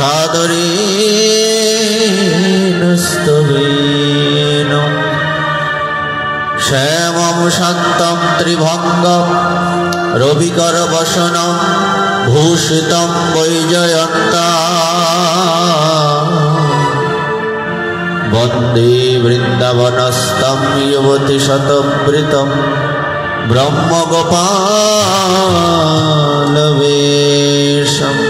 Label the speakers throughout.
Speaker 1: सादरेण स्तवेन श्यामं शान्तं त्रिभङ्गं रविकरवसनं भूषितं वैजयन्ता वन्दे वृन्दावनस्थं युवतिशतवृतं ब्रह्मगोपालवेशम्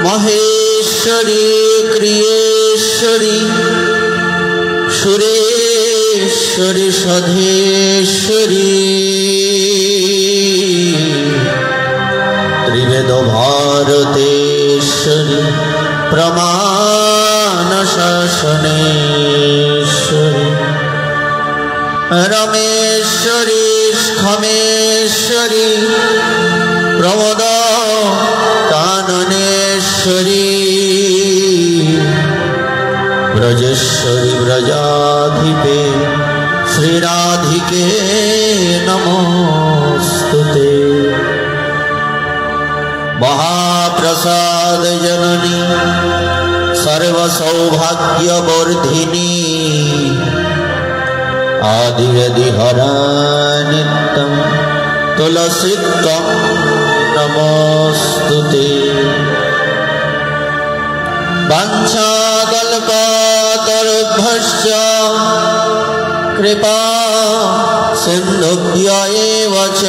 Speaker 1: महेश्वरी क्रियेश्वरी सुरेश्वरी सधेश्वरी त्रिवेद भारतेश्वरी प्रमाण शासनेश्वरी रमेश्वरी खमेश्वरी प्रमोद काननेश्वरी ब्रजेश्वरी ब्रजाधिपे श्रीराधिके नमोस्तुते महाप्रसाद जननी सर्वसौभाग्यवर्धिनी आदिव्यधिहरा नित्यं तुलसीत्वं नमोस्तुते वाञ्छाकल्पतरुभ्यश्च कृपा सिन्धुभ्य एव च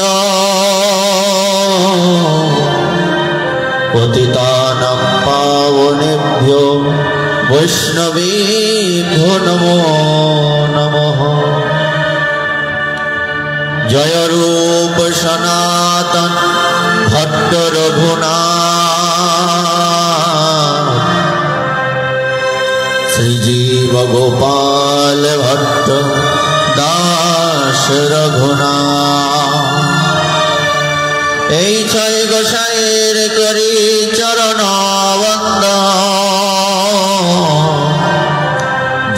Speaker 1: पतितानां पावनेभ्यो वैष्णवेभ्यो नमो नमः। जय रूप सनातन भट्ट रघुनाथ श्रीजीव गोपाल भट्ट दास रघुनाथ এই ছয় গোসাইয়ের করি চরণ বন্দন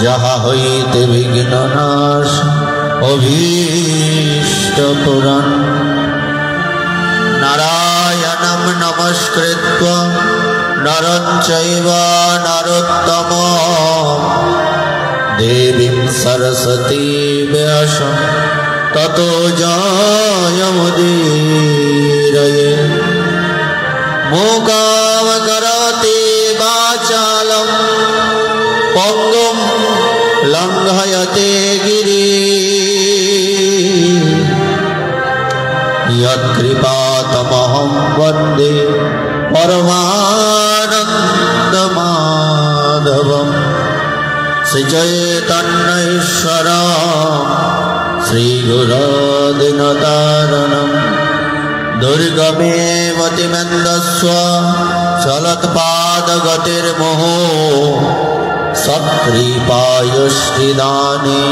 Speaker 1: যাহা হইতে বিঘ্ন নাশ অভীষ্ট পুরাণ নারায়ণং নমস্কৃত্য নরং চৈব নরোত্তমং দেবীং সরস্বতী ব্যাসং ততো জয়মুদীরয়ে মূকং করোতি বাচালং পঙ্গুং লঙ্ঘয়তে গিরিম यत्कृपातमहं वन्दे परमानन्दमाधवं श्रीचैतन्येश्वरं श्रीगुरोदिनतारणं दुर्गमेवतिमेन्दस्व चलत्पादगतिर्मुहुः सत्कृपाय श्रीदाने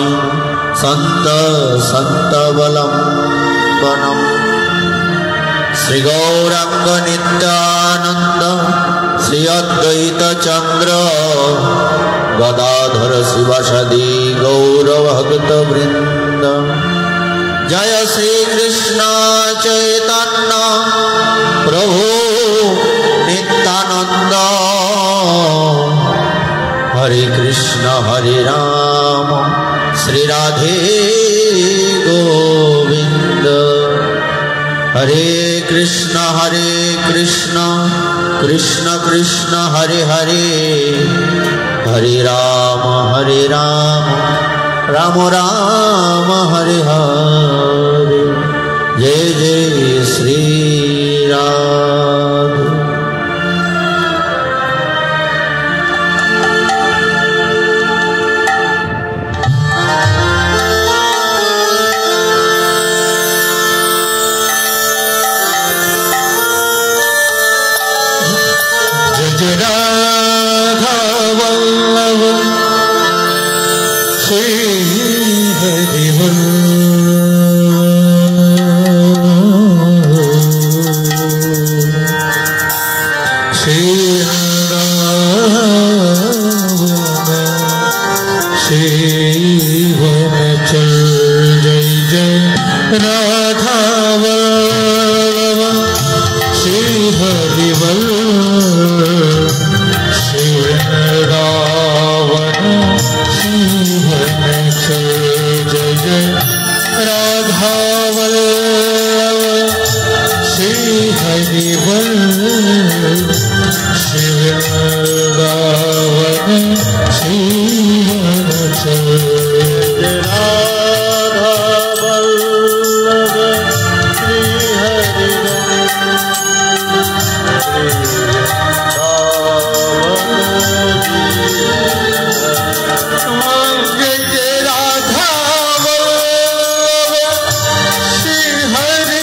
Speaker 1: सन्तबलम् श्री गौरांग नित्यानंद श्री अद्वैत चंद्र गदाधर शिवासादि गौर भक्त वृंद जय श्री कृष्ण चैतन्य प्रभु नित्यानंद हरे कृष्ण हरे राम श्री राधे गोविंद हरे कृष्ण कृष्ण कृष्ण हरे हरे हरे राम राम राम हरे हरे जय जय श्री राधे।
Speaker 2: राधा वल्लभ श्री हरि
Speaker 1: हरि वल्लभ श्री वृंदावन श्रीवनचल राधा वल्लभ श्री हरि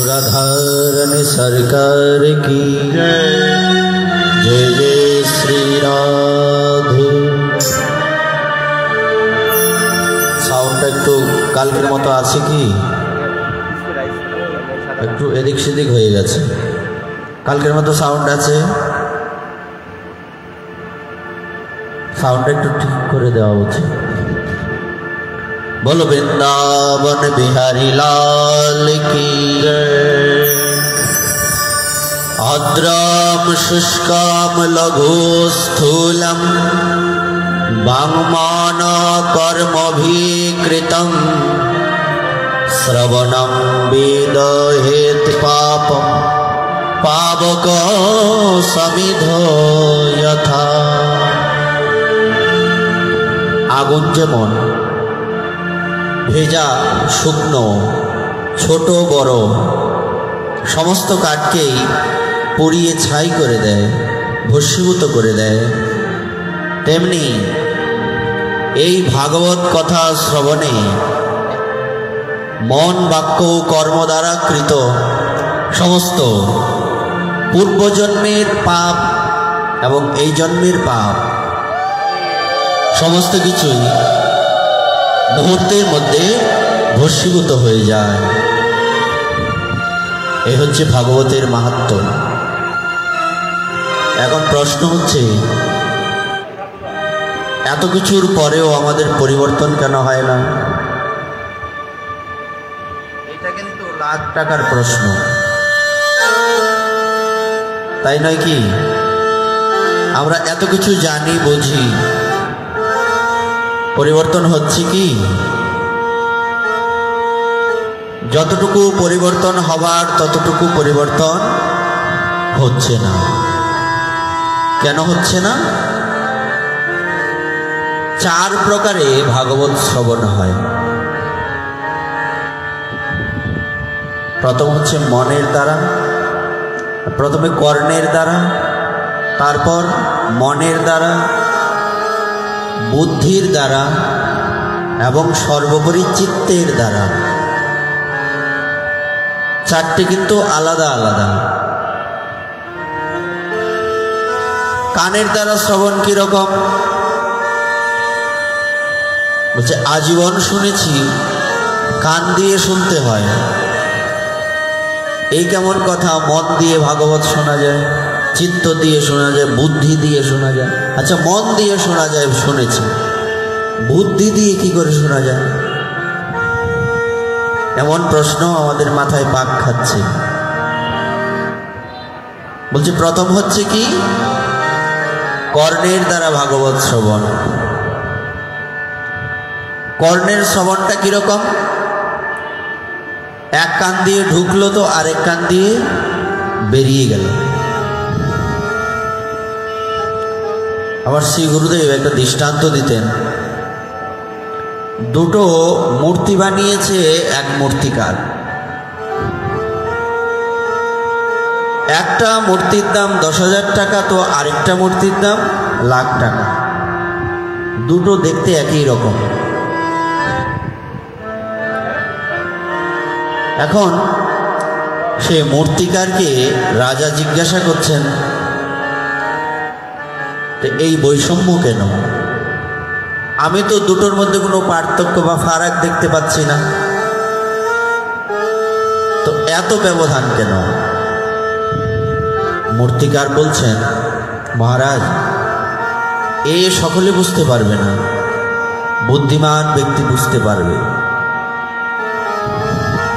Speaker 1: गंगाधर सरकार की जय। जय जय श्री राधे। সাউন্ডটা একটু কালকের মতো আছে কি? একটু এদিক সেদিক হয়ে গেছে। কালকের মতো সাউন্ড আছে? সাউন্ডটা একটু ঠিক করে দেওয়া উচিত। बोलो वृंदावन बिहारी लाल की जय। आद्राम शुष्काम लघु स्थूलम वाङ्मान कर्मभिकृतं श्रवणं वेदहेत पापं पावक समिधो यथा। आगुन जेमन भेजा शुकनो छोटो बड़ो समस्त काठकेई पुड़िए छाई करे देय, भस्मीभूत करे देय, तेमनी এই भागवत कथा श्रवणे मन वाक्य कर्म द्वारा कृत समस्त पूर्वजन्मेर पाप एवं এই जन्मेर पाप समस्त কিছুই मुहूर्तेर मध्य भस्मीभूत हो जाए। এই হচ্ছে ভাগবতের মাহাত্ম্য। এখন প্রশ্ন হচ্ছে এত কিছুর পরেও আমাদের পরিবর্তন কেন হয় না? এটা কিন্তু লাখ টাকার প্রশ্ন, তাই নয় কি? আমরা এত কিছু জানি বুঝি, পরিবর্তন হচ্ছে কি? যতটুকু পরিবর্তন হবার ততটুকু পরিবর্তন হচ্ছে না। কেন হচ্ছে না? चार प्रकारे भागवत श्रवण है। प्रथम होच्छे मनेर द्वारा, प्रथमे कर्णेर द्वारा, तारपर मनेर द्वारा, बुद्धिर द्वारा एवं सर्वोपरि चित्तेर द्वारा। चारटे किन्तु आलादा आलादा। कानेर द्वारा श्रवण की रकम? বলছে আজীবন শুনেছি, কান দিয়ে শুনতে হয়। এই কেমন কথা? মন দিয়ে ভাগবত শোনা যায়, চিত্ত দিয়ে শোনা যায়, বুদ্ধি দিয়ে শোনা যায়। আচ্ছা, মন দিয়ে শোনা যায় শুনেছি, বুদ্ধি দিয়ে কি করে শোনা যায়? এমন প্রশ্ন আমাদের মাথায় পাক খাচ্ছে। বলছে প্রথম হচ্ছে কি? কর্ণের দ্বারা ভাগবত শ্রবণ। কর্ণের শ্রবণটা কিরকম? এক কান দিয়ে ঢুকলো তো আরেক কান দিয়ে বেরিয়ে গেল। আবার শ্রী গুরুদেব একটা দৃষ্টান্ত দিতেন। দুটো মূর্তি বানিয়েছে এক মূর্তিকার। একটা মূর্তির দাম 10,000 টাকা, তো আরেকটা মূর্তির দাম লাখ টাকা। দুটো দেখতে একই রকম। এখন সে মূর্তিকারকে রাজা জিজ্ঞাসা করছেন, এই বৈষম্য কেন? আমি তো দুটোর মধ্যে কোনো পার্থক্য বা ফারাক দেখতে পাচ্ছি না, তো এত ব্যবধান কেন? মূর্তিকার বলছেন, মহারাজ, এ সকলে বুঝতে পারবে না, বুদ্ধিমান ব্যক্তি বুঝতে পারবে।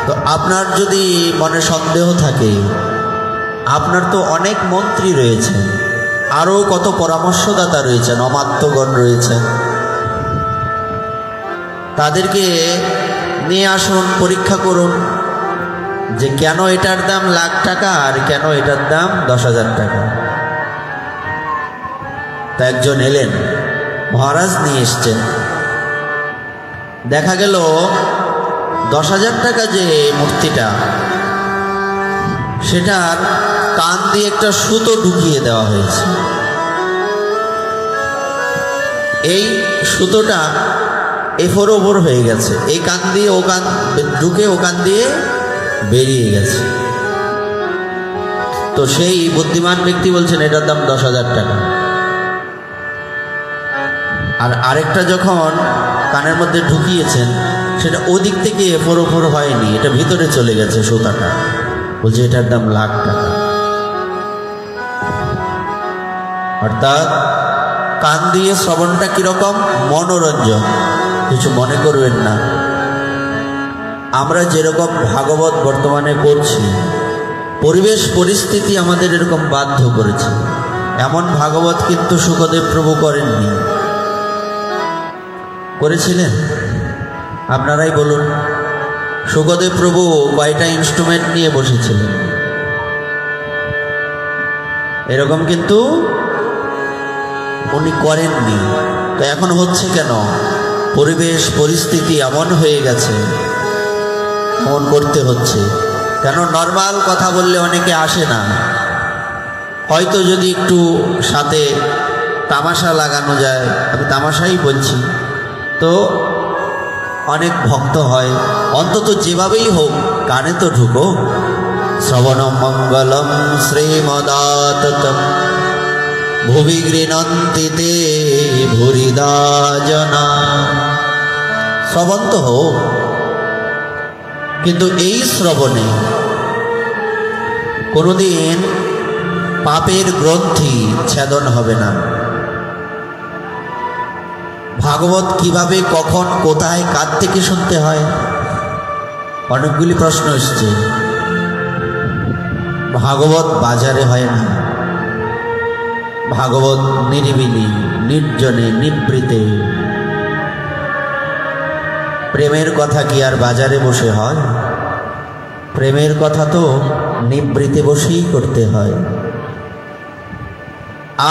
Speaker 1: তো আপনার যদি মনে সন্দেহ থাকে, আপনার তো অনেক মন্ত্রী রয়েছেন, আরও কত পরামর্শদাতা রয়েছেন, অমাত্যগণ রয়েছেন, তাদেরকে নিয়ে আসুন, পরীক্ষা করুন যে কেন এটার দাম লাখ টাকা আর কেন এটার দাম 10,000 টাকা। তা একজন এলেন, মহারাজ নিয়ে এসছেন। দেখা গেল 10,000 টাকা যে মূর্তিটা, সেটার কান দিয়ে একটা সুতো ঢুকিয়ে দেওয়া হয়েছে। এই সুতোটা এফোর ওপর হয়ে গেছে, এই কান দিয়ে ও কান ঢুকে ও কান দিয়ে বেরিয়ে গেছে। তো সেই বুদ্ধিমান ব্যক্তি বলছেন এটার দাম 10,000 টাকা। আর আরেকটা যখন কানের মধ্যে ঢুকিয়েছেন সেটা ওদিক থেকে এফোর হয়নি, এটা ভিতরে চলে গেছে সুতাটা, বলছে এটার দাম লাখ টাকা। অর্থাৎ কান দিয়ে শ্রবণটা কিরকম? মনোরঞ্জন। কিছু মনে করবেন না, আমরা যেরকম ভাগবত বর্তমানে করছি, পরিবেশ পরিস্থিতি আমাদের এরকম বাধ্য করেছে। এমন ভাগবত কিন্তু শুকদেব প্রভু করেননি। করেছিলেন? আপনারাই বলুন। শুকদেব প্রভু কয়টা ইনস্ট্রুমেন্ট নিয়ে বসেছিলেন? এরকম কিন্তু উনি করেননি। তো এখন হচ্ছে কেন? পরিবেশ পরিস্থিতি এমন হয়ে গেছে, এমন করতে হচ্ছে। কেন? নর্মাল কথা বললে অনেকে আসে না, হয়তো যদি একটু সাথে তামাশা লাগানো যায়, আমি তামাশাই বলছি, তো অনেক ভক্ত হয়। অন্তত যেভাবেই হোক কানে তো ঢুকো। শ্রবণম মঙ্গলম শ্রীমদাততম ভুবি গৃণন্তি তে ভুরিদা জনা। শ্রবণ তো হোক, কিন্তু এই শ্রবণে কোনোদিন পাপের গ্রন্থি ছেদন হবে না। ভাগবত কিভাবে, কখন, কোথায়, কার থেকে শুনতে হয়? অনেকগুলি প্রশ্ন এসছে। ভাগবত বাজারে হয় না, ভাগবত নিরিবিলি, নির্জনে, নিবৃতে। প্রেমের কথা কি আর বাজারে বসে হয়? প্রেমের কথা তো নিবৃতে বসেই করতে হয়।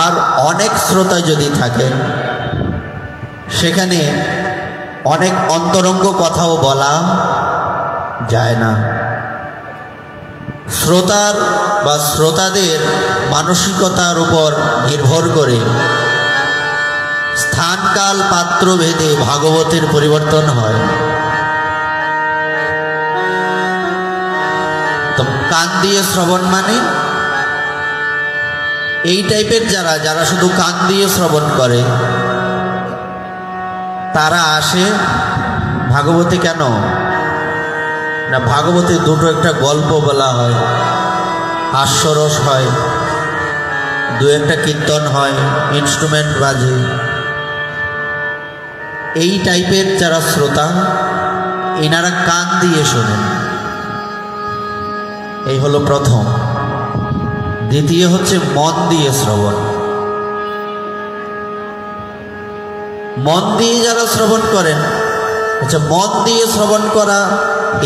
Speaker 1: আর অনেক শ্রোতা যদি থাকেন, সেখানে অনেক অন্তরঙ্গ কথাও বলা যায় না। শ্রোতার বা শ্রোতাদের মানসিকতার উপর নির্ভর করে স্থানকাল পাত্র ভেদে ভাগবতের পরিবর্তন হয়। তো কান দিয়ে শ্রবণ মানে এই টাইপের যারা শুধু কান দিয়ে শ্রবণ করে, তারা আসে ভাগবতে। কেন না? ভাগবতে দুটো একটা গল্প বলা হয়, হাস্যরস হয়, দু একটা কীর্তন হয়, ইনস্ট্রুমেন্ট বাজে। এই টাইপের যারা শ্রোতা, এনারা কান দিয়ে শোনেন। এই হলো প্রথম। দ্বিতীয় হচ্ছে মন দিয়ে শ্রবণ। মন দিয়ে যারা শ্রবণ করেন, আচ্ছা মন দিয়ে শ্রবণ করা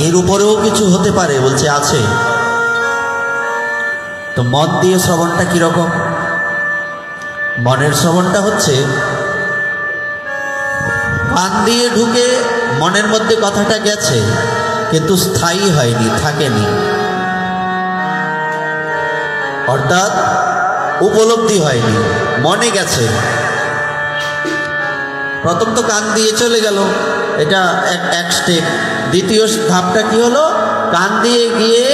Speaker 1: এর উপরেও কিছু হতে পারে? বলছে আছে। তো মন দিয়ে শ্রবণটা কিরকম? মনের শ্রবণটা হচ্ছে কান দিয়ে ঢুকে মনের মধ্যে কথাটা গেছে, কিন্তু স্থায়ী হয়নি, থাকেনি। অর্থাৎ উপলব্ধি হয়নি, মনে গেছে। প্রথম তো কান দিয়ে চলে গেল, এটা এক স্টেপ। দ্বিতীয় ধাপটা কি হলো? কান দিয়ে গিয়ে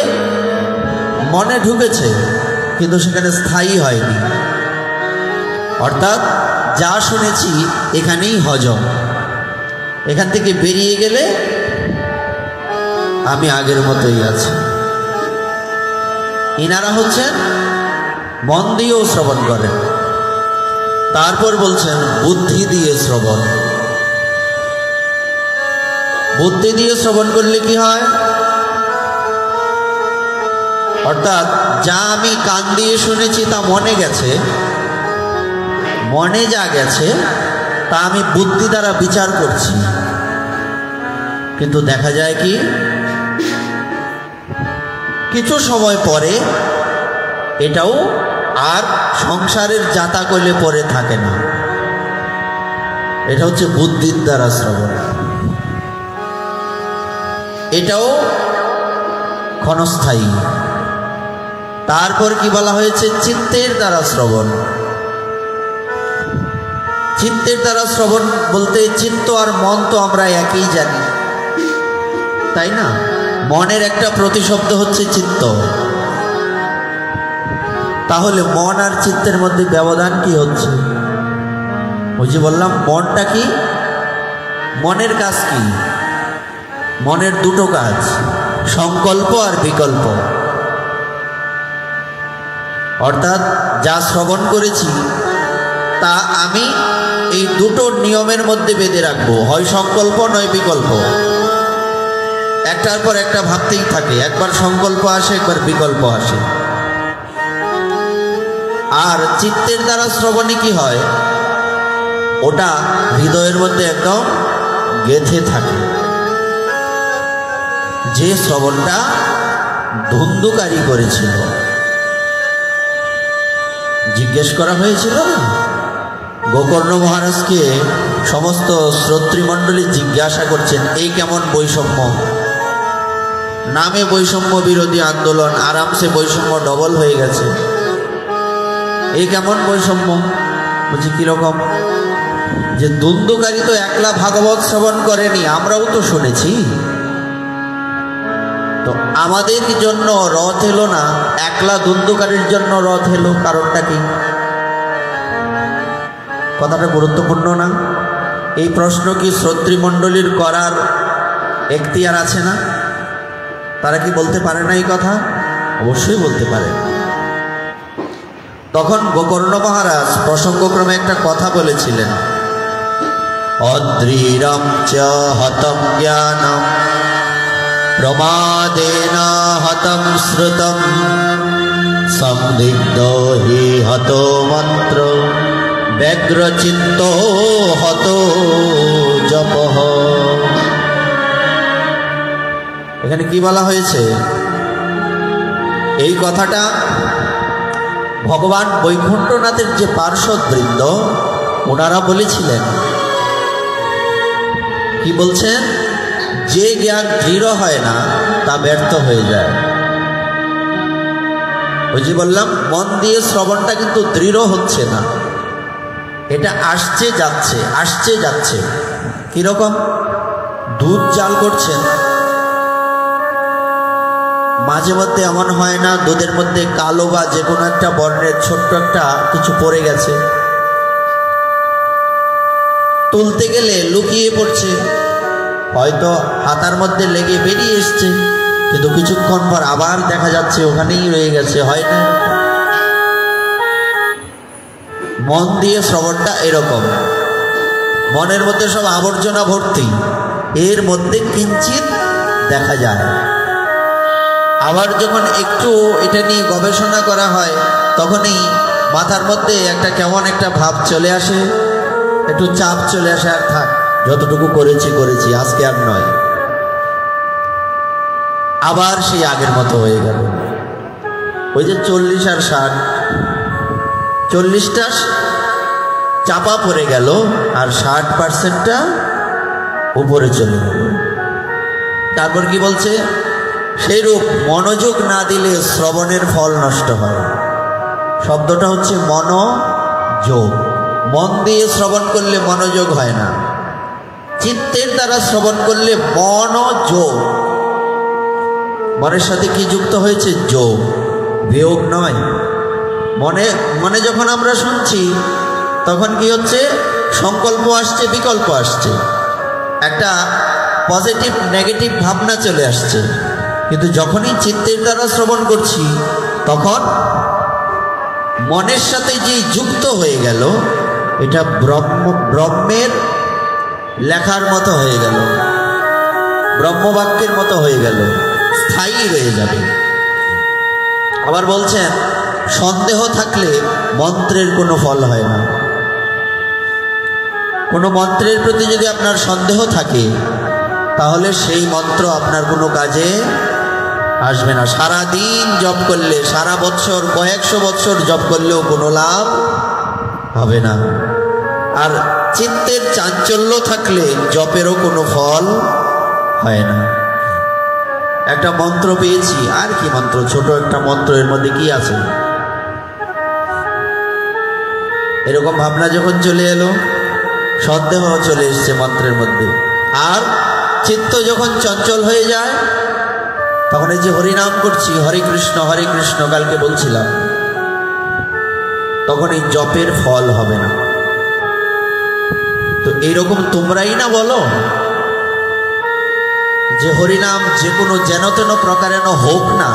Speaker 1: মনে ঢুকেছে, কিন্তু সেখানে স্থায়ী হয়নি। অর্থাৎ যা শুনেছি এখানেই হজম, এখান থেকে বেরিয়ে গেলে আমি আগের মতোই আছি। ইনারা হচ্ছেন মন দিয়েও শ্রবণ করেন। তারপর বলছেন বুদ্ধি দিয়ে শ্রবণ। বুদ্ধি দিয়ে শ্রবণ করলে কি হয়? অর্থাৎ যা আমি কান দিয়ে শুনেছি তা মনে গেছে, মনে যা গেছে তা আমি বুদ্ধি দ্বারা বিচার করছি। কিন্তু দেখা যায় কি, কিছু সময় পরে এটাও আর সংসারের জাতা কইলে পরে থাকে না। এটা হচ্ছে বুদ্ধির দ্বারা শ্রবণ। এটাও ক্ষণস্থায়ী। তারপর কি বলা হয়েছে? চিত্তের দ্বারা শ্রবণ। চিত্তের দ্বারা শ্রবণ বলতে চিত্ত আর মন তো আমরা একই জানি, তাই না? মনের একটা প্রতিশব্দ হচ্ছে চিত্ত। তাহলে মন আর চিত্তের মধ্যে ব্যবধান কি হচ্ছে? ওই যে বললাম মনটা কি, মনের কাজ কি? মনের দুটো কাজ, সংকল্প আর বিকল্প। অর্থাৎ যা শ্রবণ করেছি তা আমি এই দুটো নিয়মের মধ্যে বেঁধে রাখবো, হয় সংকল্প নয় বিকল্প। একটার পর একটা ভাবতেই থাকে, একবার সংকল্প আসে একবার বিকল্প আসে। আর চিত্তের দ্বারা শ্রবণে কি হয়, ওটা হৃদয়ের মধ্যে একদম গেঁথে থাকে। যে শ্রবণটা ধুন্ধুকারী করেছিল, জিজ্ঞেস করা হয়েছিল না গোকর্ণ মহারাজকে, সমস্ত শ্রোতৃমণ্ডলী জিজ্ঞাসা করছেন এই কেমন বৈষম্য, নামে বৈষম্য বিরোধী আন্দোলন, আরামসে বৈষম্য ডবল হয়ে গেছে, এই কেমন বৈষম্য? বলছি কিরকম? যে ধুন্ধুকারী তো একলা ভাগবত শ্রবণ করেনি, আমরাও তো শুনেছি, তো আমাদের জন্য রথ এলো না, একলা ধুন্ধুকারীর জন্য রথ এলো, কারণটা কি? কথাটা গুরুত্বপূর্ণ না? এই প্রশ্ন কি শ্রোতৃমণ্ডলীর করার এখতিয়ার আছে না? তারা কি বলতে পারে না এই কথা? অবশ্যই বলতে পারে। তখন গোকর্ণ মহারাজ প্রসঙ্গক্রমে একটা কথা বলেছিলেন, অদ্রিরম চ হতম জ্ঞানম প্রমাদেন হতম শ্রুতম সংদিগ্ধ হি হত মন্ত্র ব্যগ্রচিত্ত হত জপঃ। এখানে কি বলা হয়েছে? এই কথাটা ভগবান বৈকুণ্ঠনাথের যে পার্শ্ববৃন্দ ওনারা বলেছিলেন। কি বলছেন? যে জ্ঞান দৃঢ় হয় না তা ব্যর্থ হয়ে যায়। ওই যে বললাম মন দিয়ে শ্রবণটা কিন্তু দৃঢ় হচ্ছে না, এটা আসছে যাচ্ছে আসছে যাচ্ছে। কিরকম? দুধ জাল করছেন, মাঝে মধ্যে এমন হয় না দুধের মধ্যে কালো বা যে কোনো একটা বর্ণের ছোট্ট একটা কিছু পড়ে গেছে, তুলতে গেলে লুকিয়ে পড়ছে, হয়তো হাতার মধ্যে লেগে বেরিয়ে এসছে, কিন্তু কিছুক্ষণ পর আবার দেখা যাচ্ছে ওখানেই রয়ে গেছে, হয় না? মন দিয়ে শ্রবণটা এরকম, মনের মধ্যে সব আবর্জনা ভর্তি, এর মধ্যে কিঞ্চিত দেখা যায়। আবার যখন একটু এটা নিয়ে গবেষণা করা হয় তখনই মাথার মধ্যে একটা কেমন একটা ভাব চলে আসে, একটু চাপ চলে আসে, আর থাক যতটুকু করেছি করেছি, আজকে আর নয়। আবার সেই আগের মতো হয়ে গেল। ওই যে 40 আর 60, 40টা চাপা পড়ে গেল আর 60%টা উপরে চলে গেল। তারপর কি বলছে? সেই রূপ মনোযোগ না দিলে শ্রবণের ফল নষ্ট হয়। শব্দটা হচ্ছে মনোযোগ। মন দিয়ে শ্রবণ করলে মনোযোগ হয় না, চিত্তের দ্বারা শ্রবণ করলে মনোযোগ। মনের সাথে কি যুক্ত হয়েছে? যোগ, বিয়োগ নয়। মনে মনে যখন আমরা শুনছি তখন কি হচ্ছে? সংকল্প আসছে, বিকল্প আসছে, একটা পজিটিভ নেগেটিভ ভাবনা চলে আসছে। কিন্তু যখনই চিত্তের দ্বারা শ্রবণ করছি তখন মনের সাথে যে যুক্ত হয়ে গেল, এটা ব্রহ্মের লেখার মতো হয়ে গেল, ব্রহ্মবাক্যের মতো হয়ে গেল, স্থায়ী হয়ে যাবে। আবার বলছেন সন্দেহ থাকলে মন্ত্রের কোনো ফল হয় না। কোনো মন্ত্রের প্রতি যদি আপনার সন্দেহ থাকে তাহলে সেই মন্ত্র আপনার কোনো কাজে আসবে না। সারা দিন জপ করলে, সারা বছর, কয়েকশো বছর জপ করলেও কোনো লাভ হবে না। আর চিত্তের চাঞ্চল্য থাকলে জপেরও কোনো ফল হয় না। একটা মন্ত্র পেয়েছি, আর কি মন্ত্র? ছোট একটা মন্ত্র, এর মধ্যে কি আছে? এরকম ভাবনা যখন চলে এলো, সন্দেহ চলে এসছে মন্ত্রের মধ্যে। আর চিত্ত যখন চঞ্চল হয়ে যায় তখন এই যে হরিনাম করছি, হরে কৃষ্ণ কালকে বলছিলাম, তখন এই জপের ফল হবে না। তো এইরকম তোমরাই না বলো যে হরিনাম যে কোনো যেন তেন প্রকারেণ হোক না।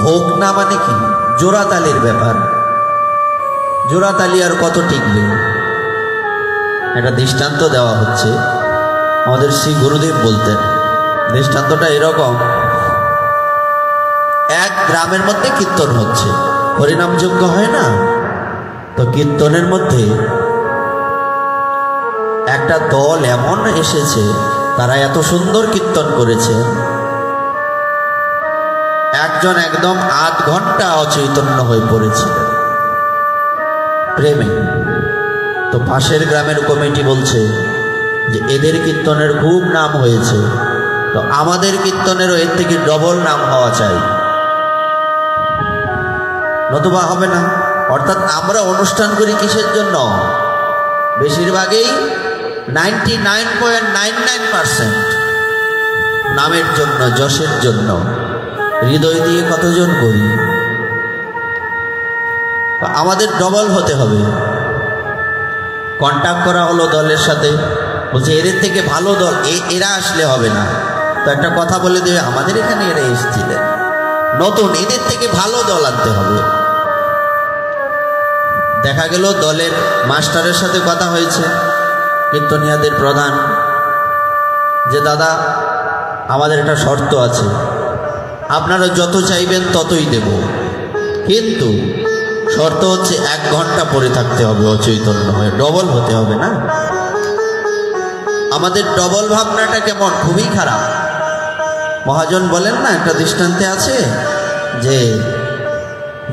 Speaker 1: হোক না মানে কি? জোড়াতালির ব্যাপার। জোড়াতালি আর কত টিকবে? একটা দৃষ্টান্ত দেওয়া হচ্ছে, আমাদের শ্রী গুরুদেব বলতেন। দৃষ্টান্তটা এরকম, এক গ্রামের মধ্যে কীর্তন হচ্ছে, হরিনাম যজ্ঞ হয় না, তো কীর্তনের মধ্যে একটা দল এমন এসেছে, তারা এত সুন্দর কীর্তন করেছে, একজন একদম আধ ঘন্টা অচৈতন্য হয়ে পড়েছিল প্রেমে। তো পাশের গ্রামের কমিটি বলছে যে এদের কীর্তনের খুব নাম হয়েছে, তো আমাদের কীর্তনেরও এর থেকে ডবল নাম হওয়া চাই, নতুবা হবে না। অর্থাৎ আমরা অনুষ্ঠান করি কিসের জন্য? বেশিরভাগই 99.99% নামের জন্য, যশের জন্য। হৃদয় দিয়ে কতজন করি? আমাদের ডবল হতে হবে। কন্ট্যাক্ট করা হলো দলের সাথে, বলছে এদের থেকে ভালো দল, এরা আসলে হবে না। তো একটা কথা বলে দেবে, আমাদের এখানে এরা এসেছিলেন নতুন, এদের থেকে ভালো দল আনতে হবে। দেখা গেল দলের মাস্টারের সাথে কথা হয়েছে, কীর্তনিয়াদের প্রধান, যে দাদা আমাদের একটা শর্ত আছে, আপনারা যত চাইবেন ততই দেব, কিন্তু শর্ত হচ্ছে 1 ঘন্টা পরে থাকতে হবে অচৈতন্য হয়ে, ডবল হতে হবে না। আমাদের ডবল ভাবনাটা কেমন? খুবই খারাপ। মহাজন বলেন না, একটা দৃষ্টান্তে আছে যে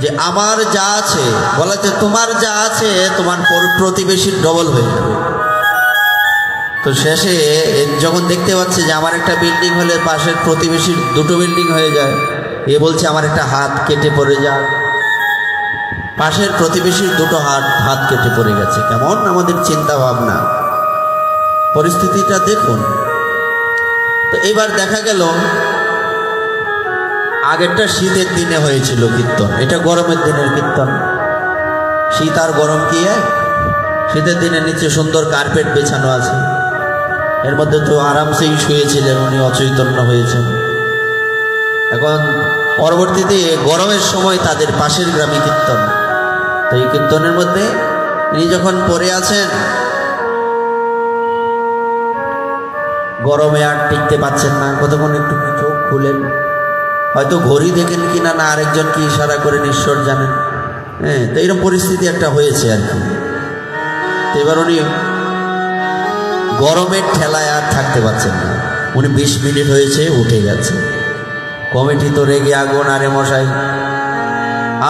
Speaker 1: যে আমার যা আছে, বলাতে তোমার যা আছে তোমার প্রতিবেশীর ডবল হয়ে যাবে। তো শেষে যখন দেখতে পাচ্ছে যে আমার একটা বিল্ডিং হলে পাশের প্রতিবেশীর 2টো বিল্ডিং হয়ে যায়, এ বলছে আমার একটা হাত কেটে পড়ে যায়, পাশের প্রতিবেশীর 2টো হাত কেটে পড়ে গেছে। কেমন আমাদের চিন্তা ভাবনা, পরিস্থিতিটা দেখুন। তো এবার দেখা গেল আগেরটা শীতের দিনে হয়েছিল কীর্তন, এটা গরমের দিনের কীর্তন। শীত আর গরম কি এক? শীতের দিনে নিচে সুন্দর কার্পেট বেছানো আছে, এর মধ্যে তো আরামসেই শুয়েছিলেন উনি, অচৈতন্য হয়েছেন। এখন পরবর্তীতে গরমের সময় তাদের পাশের গ্রামে কীর্তন, তো এই কীর্তনের মধ্যে ইনি যখন পড়ে আছেন, গরমে আর টিকতে পাচ্ছেন না, কতক্ষণ একটু চোখ খুলেন, হয়তো ঘড়ি দেখেন কিনা না আরেকজন কি ইশারা করেন ঈশ্বর জানেন। হ্যাঁ, তো এরকম পরিস্থিতি একটা হয়েছে আর কি। তো এবার উনি গরমের ঠেলায় আর থাকতে পারছেন না, উনি 20 মিনিট হয়েছে উঠে গেছে। কমিটি তো রেগে আগুন, আরে মশাই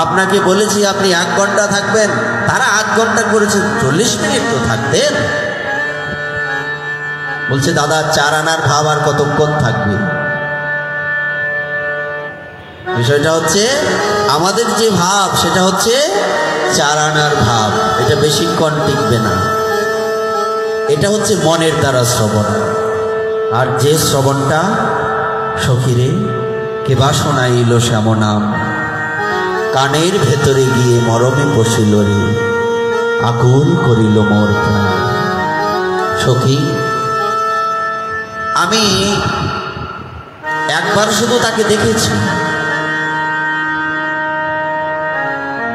Speaker 1: আপনাকে বলেছি আপনি 1 ঘন্টা থাকবেন, তারা 8 ঘন্টা করেছে, 40 মিনিট তো থাকতেন। বলছে দাদা 4 আনার ভাব আর কতক্ষণ থাকবে? বিষয়টা হচ্ছে আমাদের যে ভাব সেটা হচ্ছে 4 আনার ভাব, এটা বেশিক্ষণ টিকবে না। এটা হচ্ছে মনের দ্বারা শ্রবণ। আর যে শ্রবণটা সখিরে কেবা শোনাইল শ্যামনাম, কানের ভেতরে গিয়ে মরমে বসিল রে, আকুল করিল মোর প্রাণ। সখী, আমি একবার শুধু তাকে দেখেছি,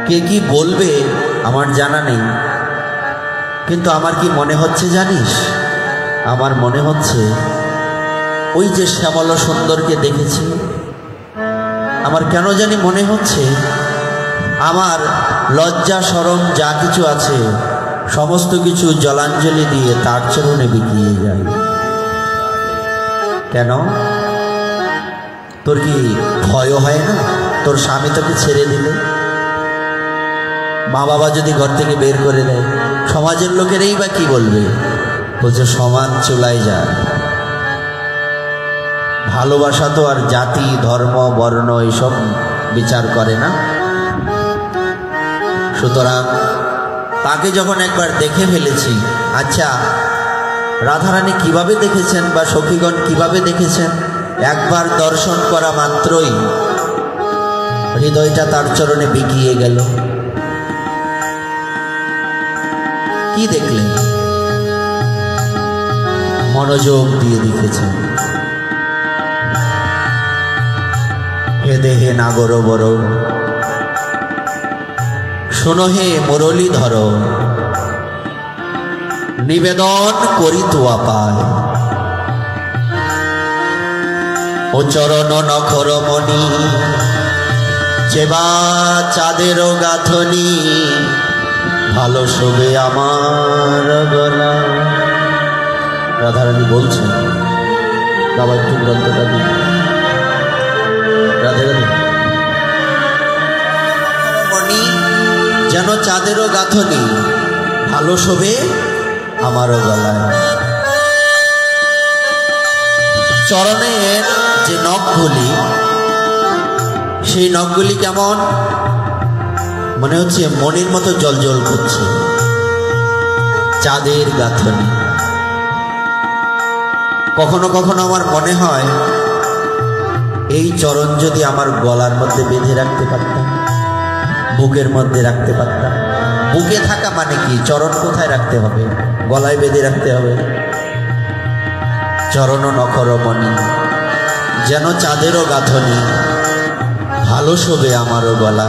Speaker 1: কে কি বলবে আমার জানা নেই, কিন্তু আমার কি মনে হচ্ছে জানিস? আমার মনে হচ্ছে ওই যে শ্যামল সুন্দরকে দেখেছি, আমার কেন জানি মনে হচ্ছে আমার লজ্জা শরম যা কিছু আছে সমস্ত কিছু জলাঞ্জলি দিয়ে তার চরণে বিকিয়ে যায়। কেন? তোর কি ভয় হয় না? তোর স্বামী তোকে ছেড়ে দিলে, মা বাবা যদি ঘর থেকে বের করে দেয়, সমাজের লোকেরাই বা কি বলবে? বলছে সমান চুলায় যায়। ভালোবাসা তো আর জাতি ধর্ম বর্ণ এইসব বিচার করে না। সুতরাং তাকে যখন একবার দেখে ফেলেছি, আচ্ছা রাধারানী কিভাবে দেখেছেন বা সখীগণ কিভাবে দেখেছেন একবার দর্শন করা মাত্রই হৃদয়টা তার চরণে বিকিয়ে গেল। কি দেখলেন? মনোযোগ দিয়ে দেখেছেন। হে দেহে নাগর বড়, শোনো হে মুরলী ধর, নিবেদন করি তোয়া পায়। ও চরণ নখর মণি, চেবা চাঁদের গাঁথনি, ভালো শোভে আমার গলা। রাধারানী বলছেন, বাবা একটু গ্রন্থটা দিন। রাধে রাধে। মণি যেন চাঁদেরও গাঁথনি, ভালো শোভে আমারও গলায়। চরণের যে নখগুলি, সেই নখগুলি কেমন মনে হচ্ছে? মনির মতো জলজল করছে, চাঁদের গাঁথনি। কখনো কখনো আমার মনে হয় এই চরণ যদি আমার গলার মধ্যে বেঁধে রাখতে পারতাম, বুকের মধ্যে রাখতে পারতাম। বুকে থাকা মানে কি? চরণ কোথায় রাখতে হবে? গলায় বেঁধে রাখতে হবে। চরণ নখর মণি, যেন চাঁদেরও গাঁথনি, ভালো শোভে আমারও গলা।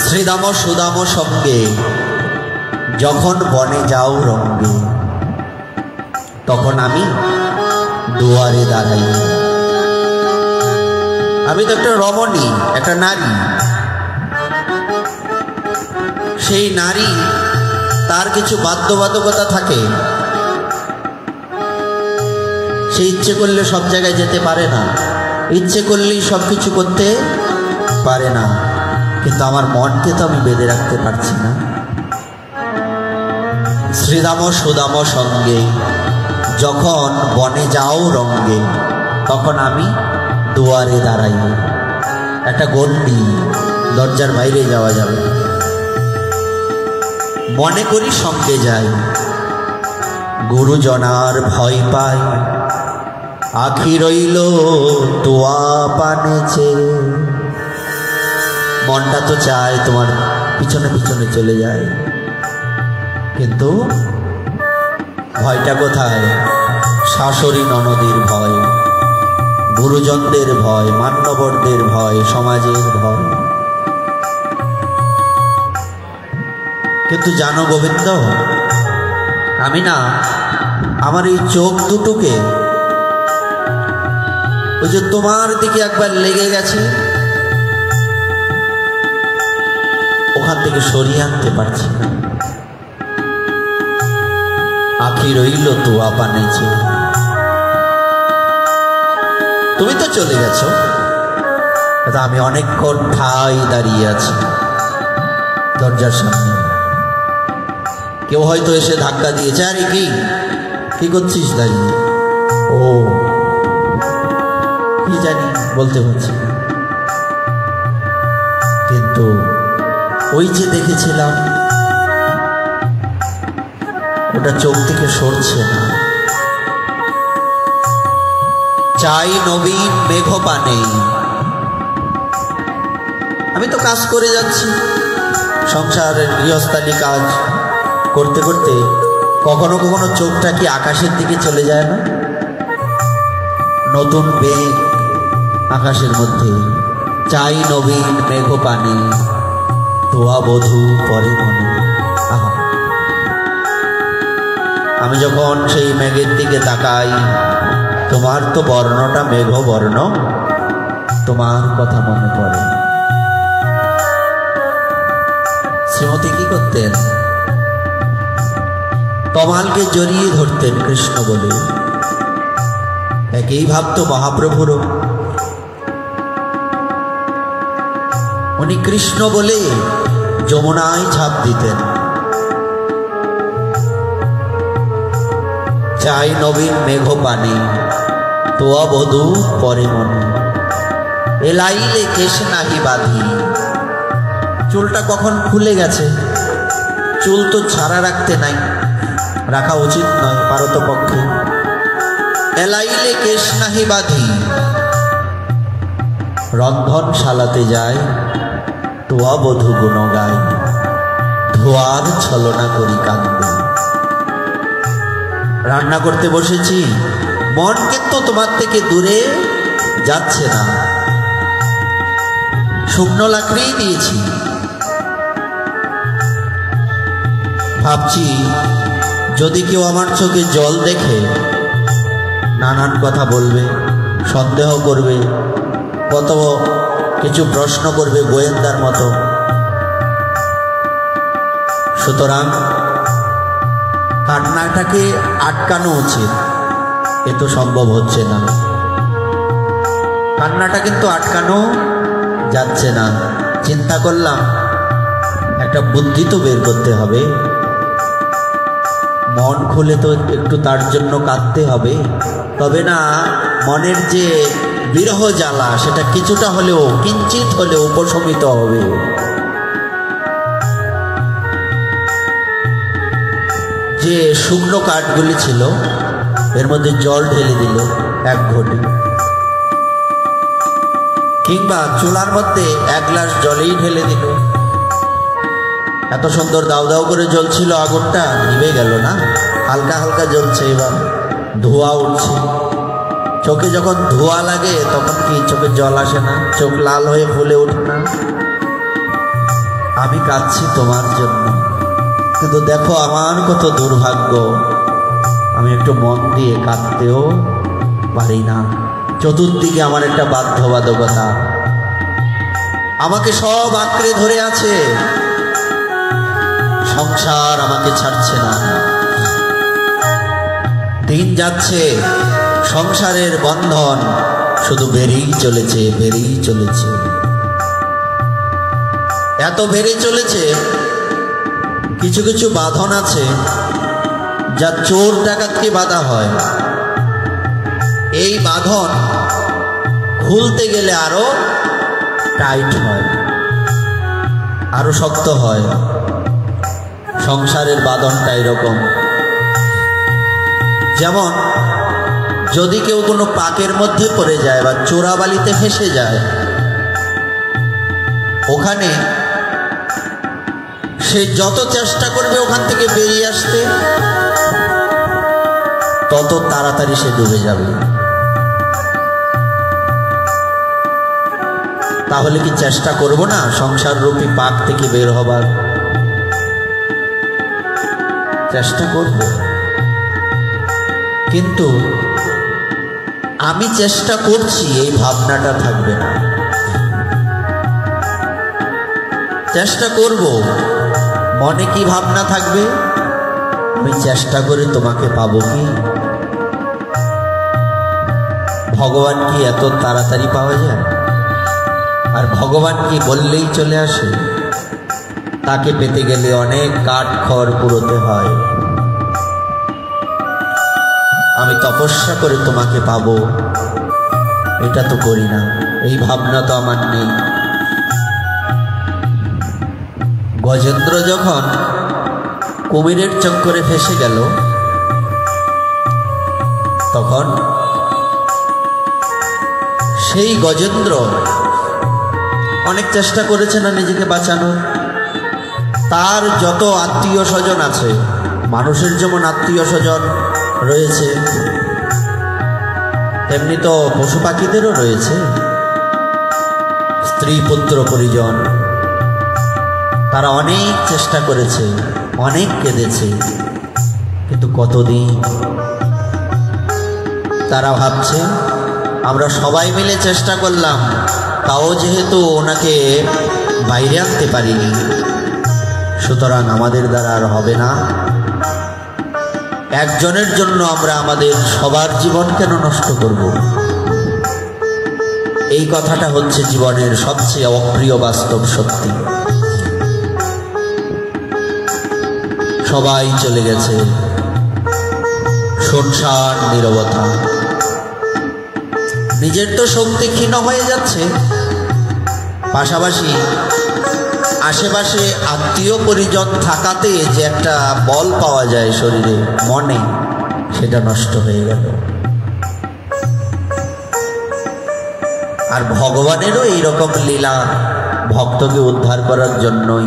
Speaker 1: শ্রীদাম সুদাম সঙ্গে যখন বনে যাও রঙ্গে, তখন আমি দুয়ারে দাঁড়াই। আমি তো একটা রমণী, একটা নারী। সেই নারী, তার কিছু বাধ্যবাধকতা থাকে। সে ইচ্ছে করলে সব জায়গায় যেতে পারে না, ইচ্ছে করলেই সব কিছু করতে পারে না। কিন্তু আমার মনকে তো আমি বেঁধে রাখতে পারছি না। শ্রীদাম সুদাম সঙ্গে যখন বনে যাও রঙ্গে, তখন আমি দুয়ারে দাঁড়াই। একটা গণ্ডি, দরজার বাইরে যাওয়া যাবে। মনে করি সঙ্গে যাই, গুরুজনার ভয় পাই, আখি রইল তোয়া পানেছে। মনটা তো চায় তোমার পিছনে পিছনে চলে যায়, কিন্তু ভয়টা কোথায়? শাশুড়ি ননদীর ভয়, গুরুজনদের ভয়, মান্যবরদের ভয়, সমাজের ভয়। কিন্তু জানো গোবিন্দ, আমি না আমার এই চোখ দুটোকে ওই যে তোমার দিকে একবার লেগে গেছে, ওখান থেকে সরিয়ে আনতে পারছি না। আখি রইল তোয়া পানেছে। তুমি তো চলে গেছো, আমি অনেকক্ষণ ঠাই দাঁড়িয়ে আছি দরজার সামনে। কেউ হয়তো এসে ধাক্কা দিয়েছে, আরে কি করছিস দাঁড়িয়ে? ও কি জানি, বলতে পারছি না। কিন্তু ওই যে দেখেছিলাম, ওটা চোখ থেকে সরছে না। চাই নবীন মেঘ পানে। আমি তো কাজ করে যাচ্ছি, সংসারের গৃহস্থালী কাজ করতে করতে কখনো কখনো চোখটা কি আকাশের দিকে চলে যায় না? নতুন মেঘ আকাশের মধ্যে, চাই নবীন মেঘ পানে, তোয়া বধূ পরে মনে। আহা, আমি যখন সেই মেঘের দিকে তাকাই, তোমার তো বর্ণটা মেঘ বর্ণ, তোমার কথা মনে পড়ে। শ্রীমতী কি করতেন? তমালকে জড়িয়ে ধরতেন কৃষ্ণ বলে। একই ভাবতো মহাপ্রভুরও। উনি কৃষ্ণ বলে যমুনায় ঝাঁপ দিতেন। চাই নবীন মেঘ পানে, তোয়া বধূ পরে মনে, এলাইলে কেশ নাহি বাঁধি। চুলটা কখন খুলে গেছে, চুল তো ছাড়া রাখতে নাই, রাখা উচিত নয় পারতপক্ষে। এলাইলে কেশ নাহি বাঁধি, রন্ধনশালাতে যায় তোয়া বধূ গুণ গায়, ধোয়ার ছলনা করি কান্দে। রান্না করতে বসেছি, মন কিন্তু তোমার থেকে দূরে যাচ্ছে না। শুকনো লাকড়ি দিয়েছি, ভাবছি যদি কেউ আমার চোখে জল দেখে নানান কথা বলবে, সন্দেহ করবে, কত কিছু প্রশ্ন করবে গোয়েন্দার মতো। সুতরাং কান্নাটাকে আটকানো উচিত। এ তো সম্ভব হচ্ছে না, কান্নাটা কিন্তু আটকানো যাচ্ছে না। চিন্তা করলাম একটা বুদ্ধি তো বের করতে হবে, মন খুলে তো একটু তার জন্য কাঁদতে হবে, তবে না মনের যে বিরহ জ্বালা সেটা কিছুটা হলেও, কিঞ্চিত হলেও উপশমিত হবে। যে শুকনো কাঠগুলি ছিল এর মধ্যে জল ঢেলে দিল এক ঘটি, কিংবা চুলার মধ্যে এক গ্লাস জলেই ঢেলে দিল। এত সুন্দর দাউ দাউ করে জ্বলছিল আগুনটা, নিভে গেল না, হালকা হালকা জ্বলছে। এবার ধোঁয়া উঠছে, চোখে যখন ধোঁয়া লাগে তখন কি চোখে জল আসে না, চোখ লাল হয়ে ফুলে ওঠে না? আমি কাঁদছি তোমার জন্য, কিন্তু দেখো আমার কত দুর্ভাগ্য, আমি একটু মন দিয়ে কাঁদতেও পারি না। চতুর্দিকে আমার একটা বাধ্যবাধকতা, আমাকে সব আঁকড়ে ধরে আছে, সংসার আমাকে ছাড়ছে না। দিন যাচ্ছে, সংসারের বন্ধন শুধু বেড়েই চলেছে, বেড়েই চলেছে, এত বেড়ে চলেছে। কিছু কিছু বাঁধন আছে যা চোর ডাকাতকে বাঁধা হয়, এই বাঁধন খুলতে গেলে আরো টাইট হয়, আরো শক্ত হয়। সংসারের বাঁধনটা এরকম। যেমন যদি কেউ কোনো পাকের মধ্যে পড়ে যায় বা চোরাবালিতে ফেসে যায়, ওখানে সে যত চেষ্টা করবে ওখান থেকে বেরিয়ে আসতে, তত তাড়াতাড়ি সে ডুবে যাবে। তাহলে কি চেষ্টা করব না সংসার রূপী পাক থেকে বের হবার? চেষ্টা করব, কিন্তু আমি চেষ্টা করছি এই ভাবনাটা থাকবে না। চেষ্টা করব, মনে কি ভাবনা থাকবে? আমি চেষ্টা করে তোমাকে পাবো কি? ভগবান কি এত তাড়াতাড়ি পাওয়া যায়? আর ভগবান কি বললেই চলে আসে? তাকে পেতে গেলে অনেক কাঠ খড় পুড়োতে হয়। আমি তপস্যা করে তোমাকে পাবো, এটা তো করি না, এই ভাবনা তো আমার নেই। গজেন্দ্র যখন কুমিরের চক্করে ফেসে গেল, তখন সেই গজেন্দ্র অনেক চেষ্টা করেছে না নিজেকে বাঁচানোর। তার যত আত্মীয় স্বজন আছে, মানুষের যেমন আত্মীয় স্বজন রয়েছে, তেমনি তো পশু পাখিদেরও রয়েছে, স্ত্রী পুত্র পরিজন। তারা অনেক চেষ্টা করেছে, অনেক কেঁদেছে, কিন্তু কতদিন? তারা ভাবছে আমরা সবাই মিলে চেষ্টা করলাম, তাও যেহেতু ওনাকে বাইরে আনতে পারিনি, সুতরাং আমাদের দ্বারা আর হবে না। একজনের জন্য আমরা আমাদের সবার জীবন কেন নষ্ট করব? এই কথাটা হচ্ছে জীবনের সবচেয়ে অপ্রিয় বাস্তব সত্যি। সবাই চলে গেছে, শুনশান নীরবতা। নিজের তো শক্তি ক্ষীণ হয়ে যাচ্ছে, পাশাপাশি আশেপাশে আত্মীয় পরিজন থাকাতে যে একটা বল পাওয়া যায় শরীরে মনে, সেটা নষ্ট হয়ে গেল। আর ভগবানেরও এইরকম লীলা ভক্তকে উদ্ধার করার জন্যই।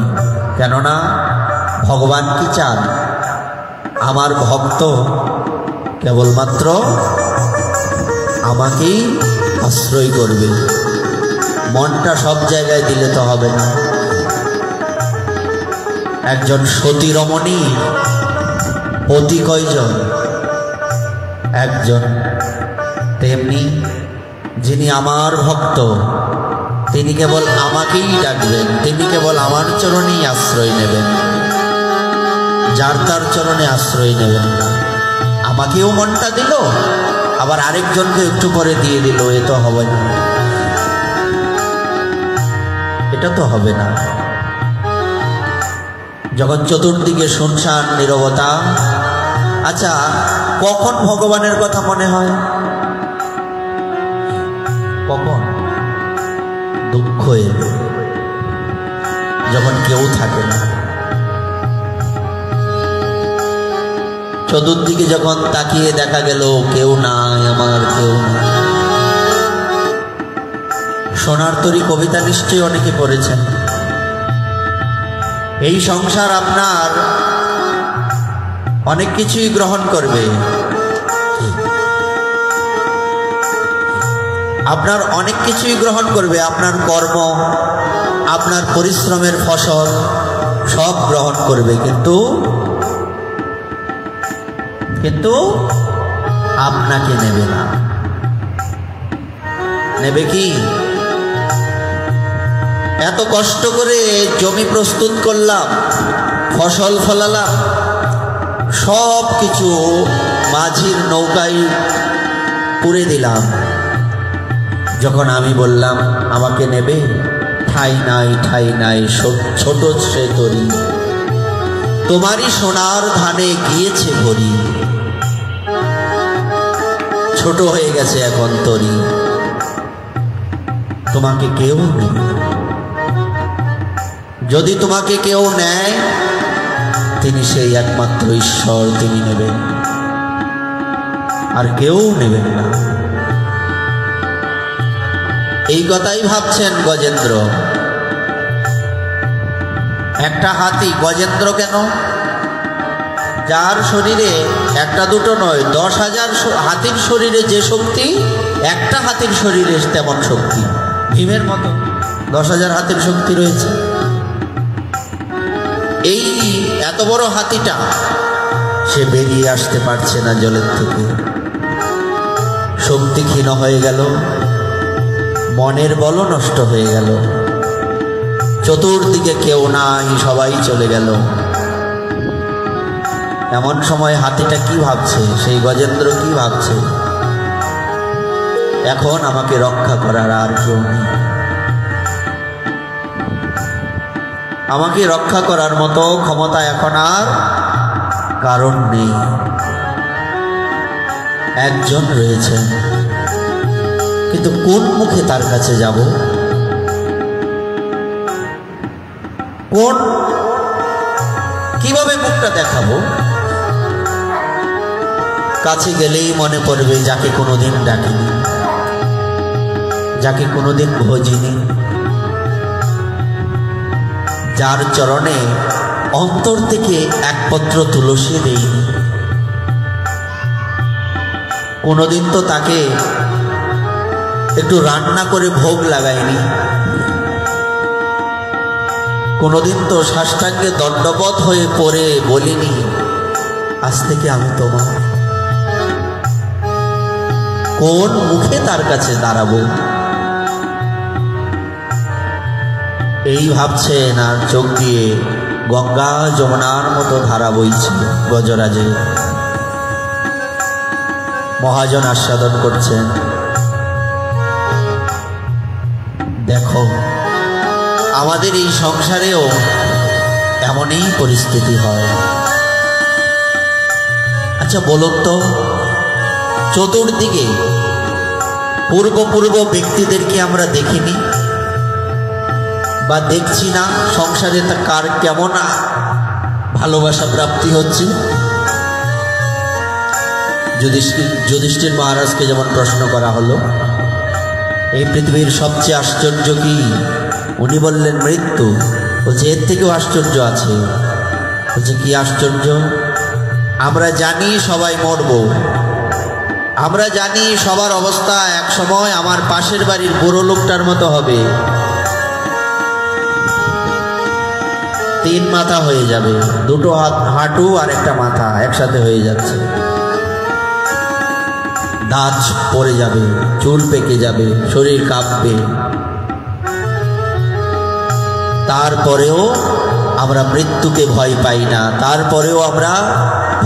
Speaker 1: কেননা ভগবান কি চান? আমার ভক্ত কেবলমাত্র আমাকেই আশ্রয় করবে। মনটা সব জায়গায় দিলে তো হবে না। একজন সতী রমণী পতি কয়জন? একজন। তেমনি যিনি আমার ভক্ত তিনি কেবল আমাকেই ডাকবেন, তিনি কেবল আমার চরণেই আশ্রয় নেবেন, যার তার চরণে আশ্রয় নেবেন না। আমাকেও মনটা দিল, আবার আরেকজনকে একটু পরে দিয়ে দিল, এ তো হবে না, এটা তো হবে না। যখন চতুর্দিকে শুনশান নীরবতা, আচ্ছা কখন ভগবানের কথা মনে হয়? কখন? দুঃখ এলে, যখন কেউ থাকে না। চতুর্দিকে যখন তাকিয়ে দেখা গেল কেউ নাই, আমার কেউ নাই। সোনার তরী কবিতা নিশ্চয়ই অনেকে পড়েছেন। এই সংসার আপনার অনেক কিছুই গ্রহণ করবে, আপনার অনেক কিছুই গ্রহণ করবে, আপনার কর্ম, আপনার পরিশ্রমের ফসল সব গ্রহণ করবে, কিন্তু আপনাকে নেবে না। নেবে কি? এত কষ্ট করে জমি প্রস্তুত করলাম, ফসল ফলালাম, সব কিছু মাঝির নৌকায় পুরে দিলাম। যখন আমি বললাম আমাকে নেবে, ঠাই নাই, ঠাই নাই, ছোট সে তরি, তোমারই সোনার ধানে গিয়েছে ভরি। ছোট হয়ে গেছে এখন তরি, তোমাকে কেউ নেবে। যদি তোমাকে কেউ নেয়, তিনি সেই একমাত্র ঈশ্বর, তিনি নেবেন, আর কেউ নেবেন না। এই কথাই ভাবছেন গজেন্দ্র। একটা হাতি, গজেন্দ্র কেন? যার শরীরে একটা দুটো নয়, 10,000 হাতির শরীরে যে শক্তি, একটা হাতির শরীরে তেমন শক্তি। ভীমের মতো 10,000 হাতির শক্তি রয়েছে। এই এত বড় হাতিটা সে বেরিয়ে আসতে পারছে না জলের থেকে, শক্তি ক্ষীণ হয়ে গেল, মনের বল নষ্ট হয়ে গেল, চতুর্দিকে কেউ নাই, সবাই চলে গেল। এমন সময় হাতিটা কি ভাবছে? সেই গজেন্দ্র কি ভাবছে? এখন আমাকে রক্ষা করার আর কেউ নেই, আমাকে রক্ষা করার মতো ক্ষমতা এখন আর কারণ নেই। একজন রয়েছেন, কিন্তু কোন মুখে তার কাছে যাব? কিভাবে মুখটা দেখাবো? কাছে গেলেই মনে পড়বে যাকে কোনোদিন ডাকিনি, যাকে কোনোদিন ভজিনি, যার চরণে অন্তর থেকে এক পত্র তুলসী দেইনি। কোনোদিন তো তাকে একটু রান্না করে ভোগ লাগাইনি, কোনোদিন তো সাষ্টাঙ্গে দণ্ডবত হয়ে পড়ে বলিনি আজ থেকে আমি তোমার। কোন মুখে তার কাছে দাঁড়াবো? এই ভাবছেন, আর চোখ দিয়ে গঙ্গা যমুনার মতো ধারা বইছে গজরাজে। মহাজন আস্বাদন করছেন। দেখো আমাদের এই সংসারেও এমনই পরিস্থিতি হয়। আচ্ছা বলুন তো, চতুর্দিকে পূর্ব ব্যক্তিদেরকে আমরা দেখিনি বা দেখছি না? সংসারে তা কার কেমন ভালোবাসা প্রাপ্তি হচ্ছে? যুধিষ্ঠির মহারাজকে যেমন প্রশ্ন করা হলো, এই পৃথিবীর সবচেয়ে আশ্চর্য কি? উনি বললেন মৃত্যু। বলছে এর থেকেও আশ্চর্য আছে। বলছে কি আশ্চর্য? আমরা জানি সবাই মরব, আমরা জানি সবার অবস্থা এক সময় আমার পাশের বাড়ির বুড়ো লোকটার মতো হবে, 3 মাথা হয়ে যাবে, 2 হাঁটু আর একটা মাথা একসাথে হয়ে যাচ্ছে, দাঁত পড়ে যাবে, চুল পেকে যাবে, শরীর কাঁপবে। তারপরেও আমরা মৃত্যুকে ভয় পাই না, তারপরেও আমরা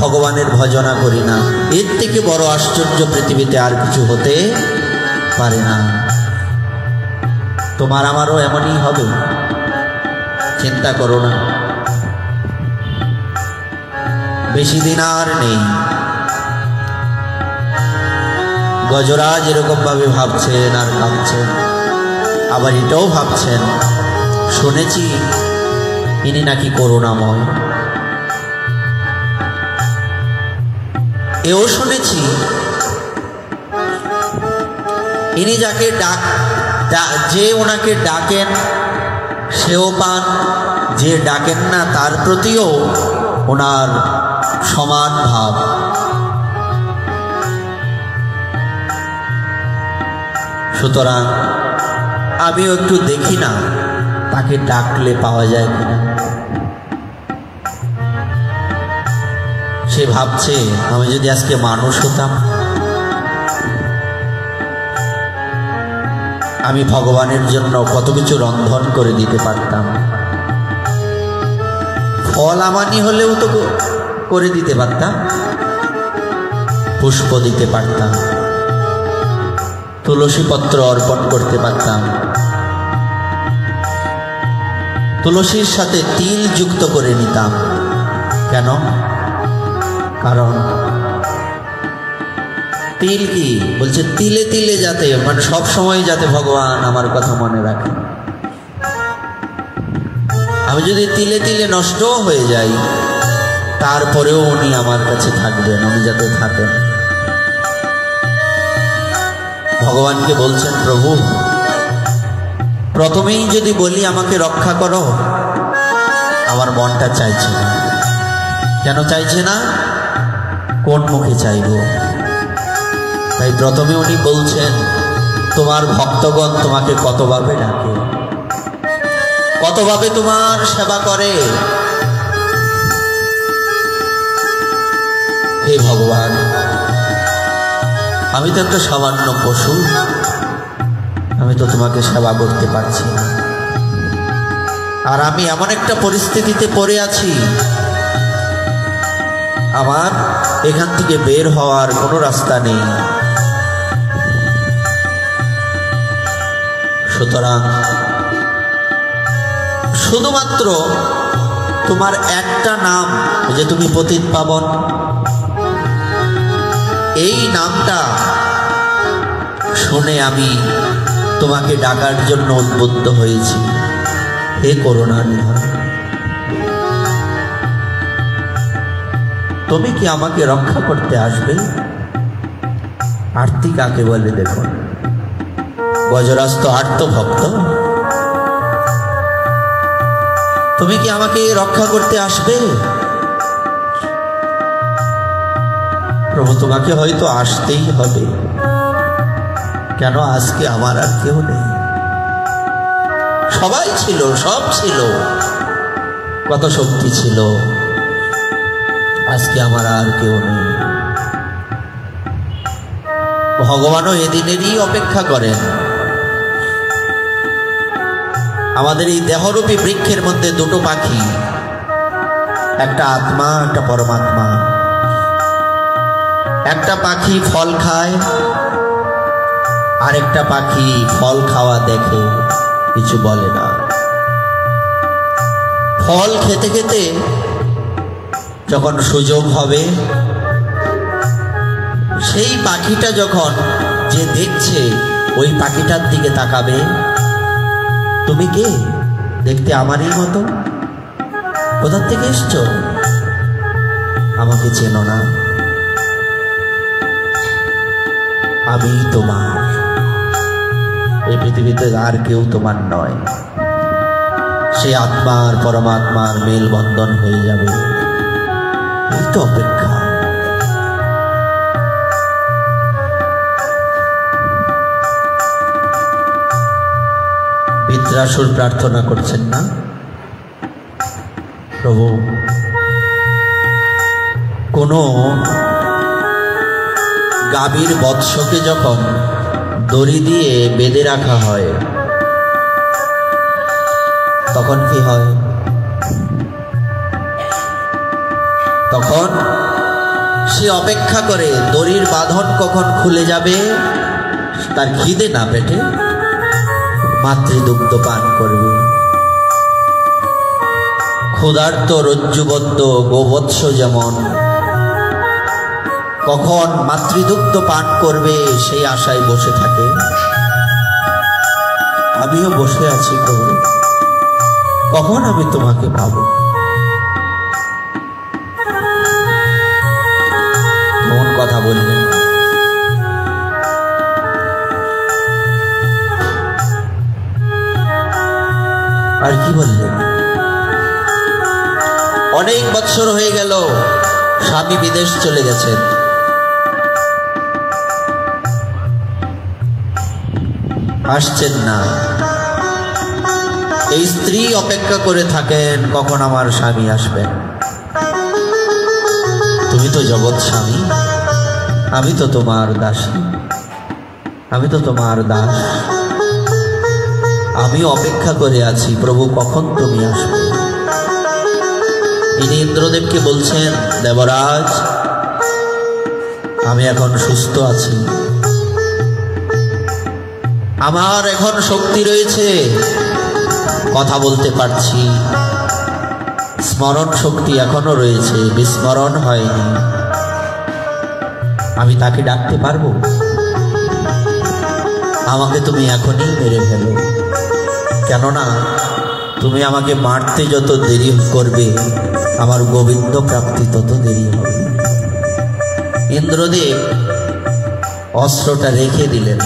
Speaker 1: ভগবানের ভজনা করি না। এর থেকে বড় আশ্চর্য পৃথিবীতে আর কিছু হতে পারে না। তোমার আমারও এমনই হবে, চিন্তা করো না। বেশি দিন আর নেই। গজরাজ এরকম ভাবে ভাবছেন আর কাঁদছেন, আবার এটাও ভাবছেন শুনেছি ইনি নাকি করুণাময়, এও শুনেছি ইনি যাকে যে ওনাকে ডাকেন সেও পান, যে ডাকেন না তার প্রতিও ওনার সমান ভাব। সুতরাং আমিও একটু দেখি না তাকে ডাকলে পাওয়া যায় কিনা। সে ভাবছে আমি যদি আজকে মানুষ হতাম, আমি ভগবানের জন্য কত কিছু রন্ধন করে দিতে পারতাম, ফল আমানি হলেও তো করে দিতে পারতাম, পুষ্প দিতে পারতাম, তুলসী পত্র অর্পণ করতে পারতাম, তুলসীর সাথে তিল যুক্ত করে নিতাম। কেন? কারণ তিল কি বলছে, তিলে তিলে যাতে, মানে সব সময় যাতে ভগবান আমার কথা মনে রাখেন। আমি যদি তিলে তিলে নষ্ট হয়ে যাই তারপরেও উনি আমার কাছে থাকবেন, উনি যাতে থাকেন। ভগবানকে বলছেন প্রভু প্রথমেই যদি বলি আমাকে রক্ষা করো, আমার মনটা চাইছে না। কেন চাইছে না? কোন মুখে চাইব? তাই প্রথমে উনি বলছেন তোমার ভক্তগণ তোমাকে কতভাবে ডাকে, কতভাবে তোমার সেবা করে। হে ভগবান, আমি তো একটা সামান্য পশু, আমি তো তোমাকে সেবা করতে পারছি না। আর আমি এমন একটা পরিস্থিতিতে পড়ে আছি, আমার এখান থেকে বের হওয়ার কোনো রাস্তা নেই। সুতরাং শুধুমাত্র তোমার একটা নাম, যে তুমি পতিত পাবন, এই নামটা শুনে আমি তোমাকে ডাকার জন্য উদ্বুদ্ধ হয়েছি। হে করুণা নিধান, তুমি কি আমাকে রক্ষা করতে আসবে? আরতি কাকে বলে দেখো, গজরাজ তো আর্ত ভক্ত। তুমি কি আমাকে রক্ষা করতে আসবে? প্রভু তোমাকে হয়তো আসতেই হবে। কেন? আজকে আমার আর কেউ নেই। সবাই ছিল, সব ছিল, কত শক্তি ছিল, আজকে আমার আর কেউ নেই। ভগবানও এদিনেরই অপেক্ষা করেন। আমাদের এই দেহরূপী বৃক্ষের মধ্যে দুটো পাখি, একটা আত্মা, একটা পরমাত্মা। একটা পাখি ফল খায়, আরেকটা পাখি ফল খাওয়া দেখে, কিছু বলে না। ফল খেতে খেতে যখন সুযোগ হবে, সেই পাখিটা যখন যে দেখছে ওই পাখিটার দিকে তাকাবে, তুমি কে? দেখতে আমারই মতো, কোথা থেকে এসছো? আমাকে চেনো না? আমি তোমার। এই পৃথিবীতে আর কেউ তোমার নয়। সে আত্মার পরমাত্মার মেলবন্ধন হয়ে যাবে, এই তো অপেক্ষা। বৃত্রাসুর প্রার্থনা করছেন না, প্রভু কোন গাভীর বৎসকে যখন দড়ি দিয়ে বেঁধে রাখা হয় তখন কি হয়? তখন সে অপেক্ষা করে দড়ির বাঁধন কখন খুলে যাবে, তার খিদে না পেটে মাতৃদুগ্ধ পান করবে। ক্ষুধার্ত রজ্জুবদ্ধ গোবৎস যেমন কখন মাতৃদুগ্ধ পান করবে সেই আশায় বসে থাকে, আমিও বসে আছি প্রভু, কখন আমি তোমাকে পাবো। কোন কথা বললেন? আর কি বললেন? অনেক বছর হয়ে গেল, স্বামী বিদেশ চলে গেছেন, আসছেন না। এই স্ত্রী অপেক্ষা করে থাকেন কখন আমার স্বামী আসবেন। তুমি তো জগৎ স্বামী, আমি তো তোমার দাসী, আমি তো তোমার দাস, আমি অপেক্ষা করে আছি প্রভু কখন তুমি আসবে। তিনি ইন্দ্রদেবকে বলছেন, দেবরাজ আমি এখন সুস্থ আছি, আমার এখন শক্তি রয়েছে, কথা বলতে পারছি, স্মরণ শক্তি এখনো রয়েছে, বিস্মরণ হয়নি, আমি তাকে ডাকতে পারবো। আমাকে তুমি এখনই মেরে ফেলো, কেননা তুমি আমাকে মারতে যত দেরি করবে আমার গোবিন্দ প্রাপ্তি তত দেরি হবে। ইন্দ্রদেব অস্ত্রটা রেখে দিলেন,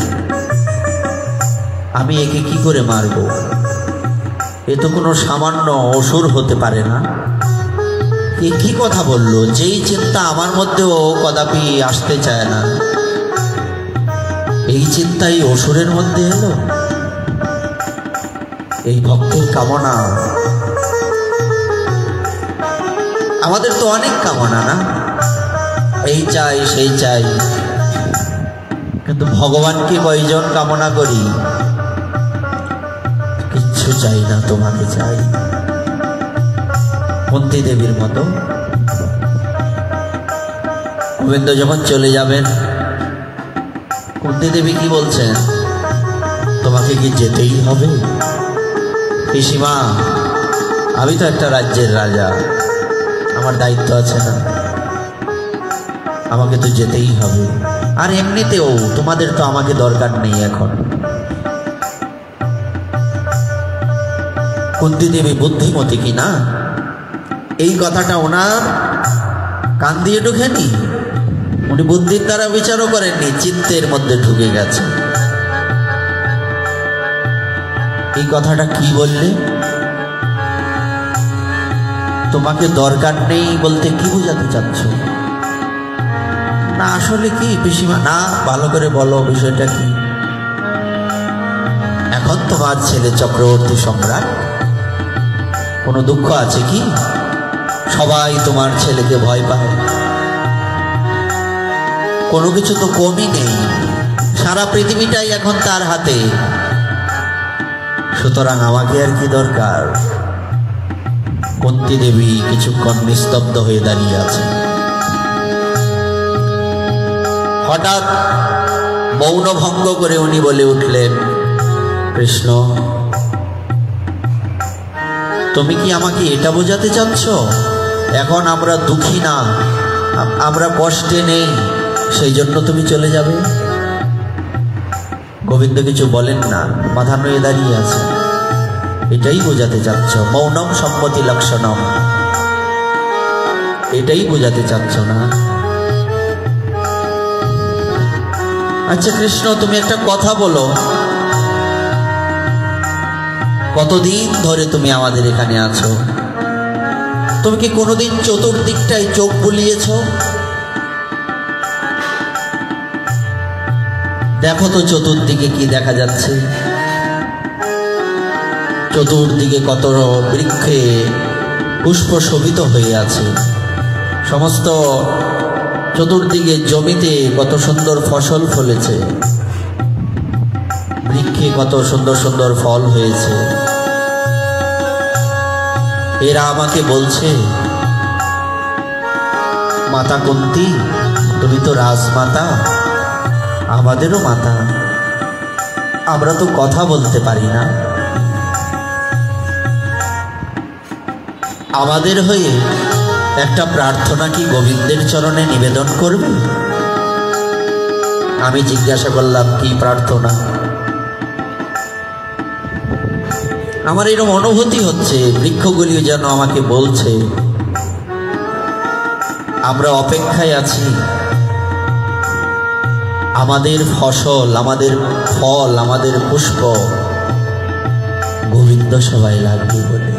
Speaker 1: আমি একে কি করে মারব? এ তো কোনো সামান্য অসুর হতে পারে না। এ কি কথা বললো? যেই চিন্তা আমার মধ্যেও কদাপি আসতে চায় না, এই চিন্তাই অসুরের মধ্যে এলো। এই ভক্তের কামনা, আমাদের তো অনেক কামনা না, এই চাই সেই চাই, কিন্তু ভগবানকে কয়জন কামনা করি? কিচ্ছু চাই না, তোমাকে চাই। কুন্তী দেবীর মতো গোবিন্দ যখন চলে যাবেন, কুন্তী দেবী কি বলছেন? তোমাকে কি যেতেই হবে? পিসিমা, আমি তো একটা রাজ্যের রাজা, আমার দায়িত্ব আছে না, আমাকে তো যেতেই হবে। আর এমনিতেও তোমাদের তো আমাকে দরকার নেই এখন। কুন্তী দেবী বুদ্ধিমতী কি না? এই কথাটা ওনার কান দিয়ে ঢুকেনি, উনি বুদ্ধির দ্বারা বিচারও করেননি, চিত্তের মধ্যে ঢুকে গেছে। এই কথাটা কি বললে? তোমাকে দরকার নেই বলতে কি বোঝাতে চাচ্ছ? না আসলে কি পিসিমা, না ভালো করে বলো বিষয়টা কি। এখন তোমার ছেলে চক্রবর্তী সম্রাট, কোনো দুঃখ আছে কি? সবাই তোমার ছেলেকে ভয় পায়, কোনো কিছু তো কমই নেই, সারা পৃথিবীটাই এখন তার হাতে, সুতরাং আমাকে আর কি দরকার? কুন্তী দেবী কিছুক্ষণ নিস্তব্ধ হয়ে দাঁড়িয়ে আছে। হঠাৎ মৌন ভঙ্গ করে উনি বলে উঠলেন, কৃষ্ণ তুমি কি আমাকে এটা বোঝাতে চাচ্ছ এখন আমরা দুঃখী না, আমরা কষ্টে নেই, সেই জন্য তুমি চলে যাবে? গোবিন্দ কিছু বলেন না, মাথা নুয়ে দাঁড়িয়ে আছে। এটাই বোঝাতে চাচ্ছ? মৌনম সম্মতি লক্ষণম, এটাই বোঝাতে চাচ্ছ না? আচ্ছা কৃষ্ণ তুমি একটা কথা বলো, কতদিন ধরে তুমি আমাদের এখানে আছো? তুমি কি কোনোদিন চতুর্দিকটায় চোখ বুলিয়েছ? দেখো তো চতুর্দিকে কি দেখা যাচ্ছে। চতুর্দিকে কত বৃক্ষে পুষ্প শোভিত হয়ে আছে। সমস্ত চতুর্দিকে জমিতে কত সুন্দর ফসল ফলেছে, বৃক্ষে কত সুন্দর সুন্দর ফল হয়েছে। এরা আমাকে বলছে, মাতা কুন্তী, তুমি তো রাজমাতা, আমাদেরও মাতা, আমরা তো কথা বলতে পারি না, আমাদের হয়ে একটা প্রার্থনা কি গোবিন্দের চরণে নিবেদন করবে? আমি জিজ্ঞাসা করলাম, কি প্রার্থনা? আমার এরকম অনুভূতি হচ্ছে বৃক্ষগুলিও যেন আমাকে বলছে, আমরা অপেক্ষায় আছি, আমাদের ফসল, আমাদের ফল, আমাদের পুষ্প গোবিন্দ সবাই লাগবে বলে।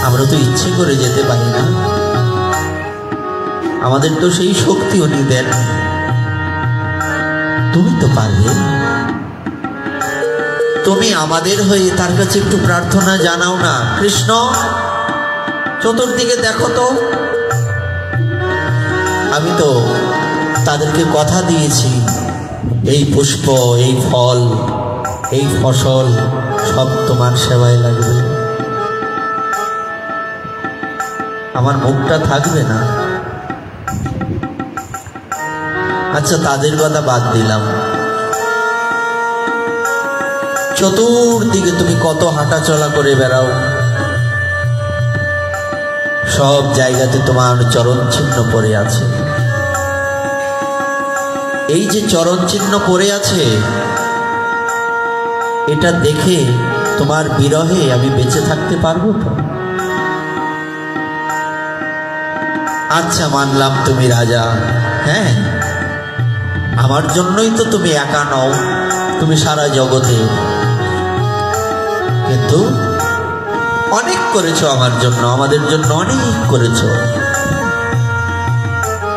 Speaker 1: আমরা তো ইচ্ছে করে যেতে পারি না, আমাদের তো সেই শক্তি উনি দেন। তুমি তো পারবে, তুমি আমাদের হয়ে তার কাছে একটু প্রার্থনা জানাও না। কৃষ্ণ, চতুর্দিকে দেখো তো, আমি তো তাদেরকে কথা দিয়েছি, এই পুষ্প, এই ফল, এই ফসল সব তোমার সেবায় লাগবে, আমার মুখটা থাকবে না। আচ্ছা, তাদের কথা বাদ দিলাম, চতুর্দিকে তুমি কত হাঁটা চলা করে বেড়াও, সব জায়গাতে তোমার চরণ চিহ্ন পড়ে আছে। এই যে চরণ চিহ্ন পড়ে আছে, এটা দেখে তোমার বিরহে আমি বেঁচে থাকতে পারবো তো? আচ্ছা, মানলাম তুমি রাজা, হ্যাঁ, আমার জন্যই তো তুমি একা নও, তুমি সারা জগতে, কিন্তু অনেক করেছো আমার জন্য, আমাদের জন্য অনেক করেছো।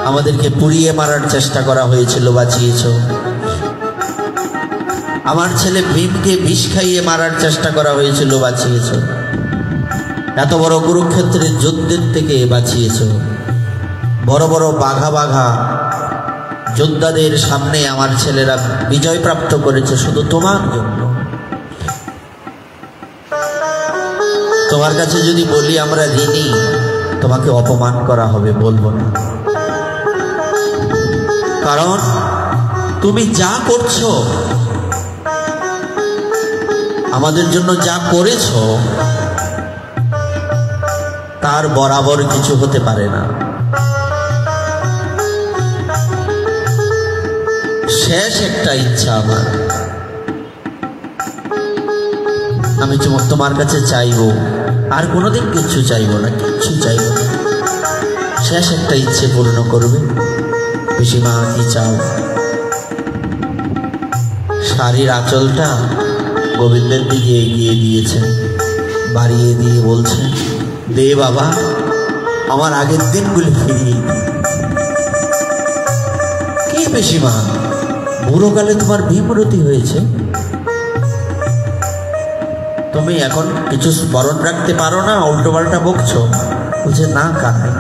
Speaker 1: আমাদেরকে পুড়িয়ে মারার চেষ্টা করা হয়েছিল, বাঁচিয়েছো। আমার ছেলে ভীমকে বিষ খাইয়ে মারার চেষ্টা করা হয়েছিল, বাঁচিয়েছো। এত বড় কুরুক্ষেত্রের যুদ্ধের থেকে বাঁচিয়েছো। বড় বড় বাঘা বাঘা যোদ্ধাদের সামনে আমার ছেলেরা বিজয় প্রাপ্ত করেছে শুধু তোমার জন্য। তোমার কাছে যদি বলি আমরা ঋণী, তোমাকে অপমান করা হবে, বলবো না। কারণ তুমি যা করছো, আমাদের জন্য যা করেছো, তার বরাবর কিছু হতে পারে না। শেষ একটা ইচ্ছা আমার, আমি তোমার কাছে চাইবো, আর কোনোদিন কিচ্ছু চাইবো না, কিচ্ছু চাইবো না। শেষ একটা ইচ্ছে পূর্ণ করবে। পিসিমা, কি চাও? শাড়ির আঁচলটা গোবিন্দের দিকে এগিয়ে দিয়েছেন, বাড়িয়ে দিয়ে বলছেন, দে বাবা, আমার আগের দিনগুলি ফিরিয়ে দিই। কি পিসিমা, বুড়োকালে তোমার বিমূর্তি হয়েছে, তুমি এখন কিছু স্মরণ রাখতে পারো না, উল্টো পাল্টা বকছো? বলছে, না কানাই,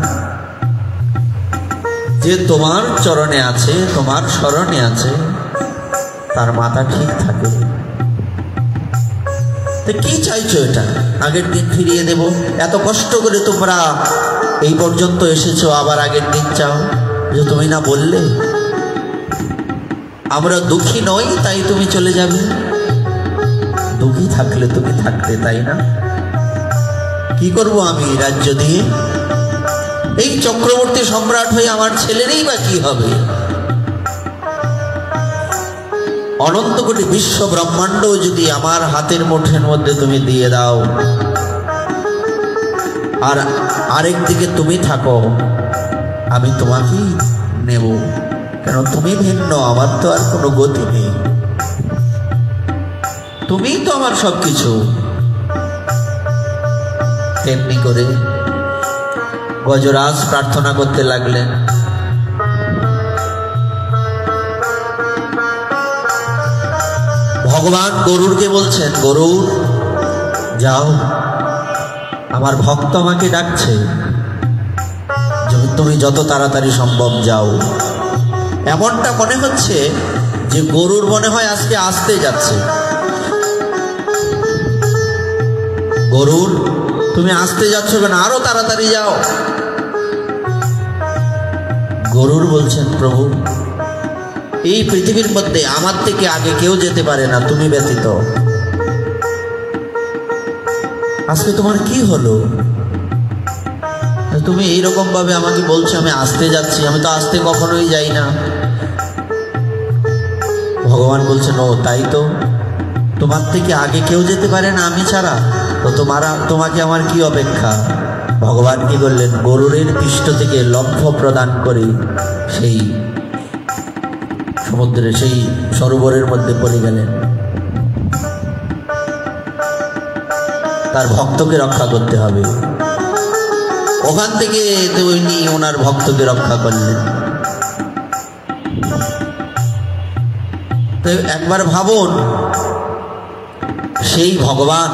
Speaker 1: যে তোমার চরণে আছে, তোমার স্মরণে আছে, তার মাথা ঠিক থাকে। তো কি চাইছো? এটা আগের দিন ফিরিয়ে দেব? এত কষ্ট করে তোমরা এই পর্যন্ত এসেছো, আবার আগের দিন চাও? যে তুমি না বললে আমরা দুঃখী নই, তাই তুমি চলে যাবে। দুঃখী থাকলে তুমি থাকতে, তাই না? কি করব আমি রাজ্য দিয়ে? এই চক্রবর্তী সম্রাট হয়ে আমার ছেলেরই বা কি হবে? অনন্ত কোটি বিশ্ব ব্রহ্মাণ্ড যদি আমার হাতের মুঠের মধ্যে তুমি দিয়ে দাও, আর আরেক দিকে তুমি থাকো, আমি তোমাকেই নেব। কেন? তুমি ভিন্ন, আমার তো আর কোনো গতি নেই। তুমিই তো আমার সবকিছু। তেমনি করে গজরাজ প্রার্থনা করতে লাগলেন। ভগবান গরুরকে বলছেন, গরুর যাও, আমার ভক্ত আমাকে ডাকছে, তুমি যত তাড়াতাড়ি সম্ভব যাও। এমনটা মনে হচ্ছে যে গরুর মনে হয় আজকে আসতে যাচ্ছে। গরুর, তুমি আসতে যাচ্ছ কেন? আরো তাড়াতাড়ি যাও। গরুর বলছেন, প্রভু এই পৃথিবীর মধ্যে আমার থেকে আগে কেউ যেতে পারে না, তুমি ব্যতীত। আজকে তোমার কি হলো? তুমি এইরকম ভাবে আমাকে বলছো আমি আসতে যাচ্ছি, আমি তো আসতে কখনোই যাই না। ভগবান বলছেন, ও তাই তো, তোমার থেকে আগে কেউ যেতে পারে না আমি ছাড়া, তো তোমাকে আমার কি অপেক্ষা? ভগবান কি করলেন? গরুরের পৃষ্ঠ থেকে লম্ফ প্রদান করে সেই সমুদ্রে, সেই সরোবরের মধ্যে পড়ে গেলেন। তার ভক্তকে রক্ষা করতে হবে। ওখান থেকে উনি ওনার ভক্তকে রক্ষা করলেন। তো একবার ভাবুন, সেই ভগবান,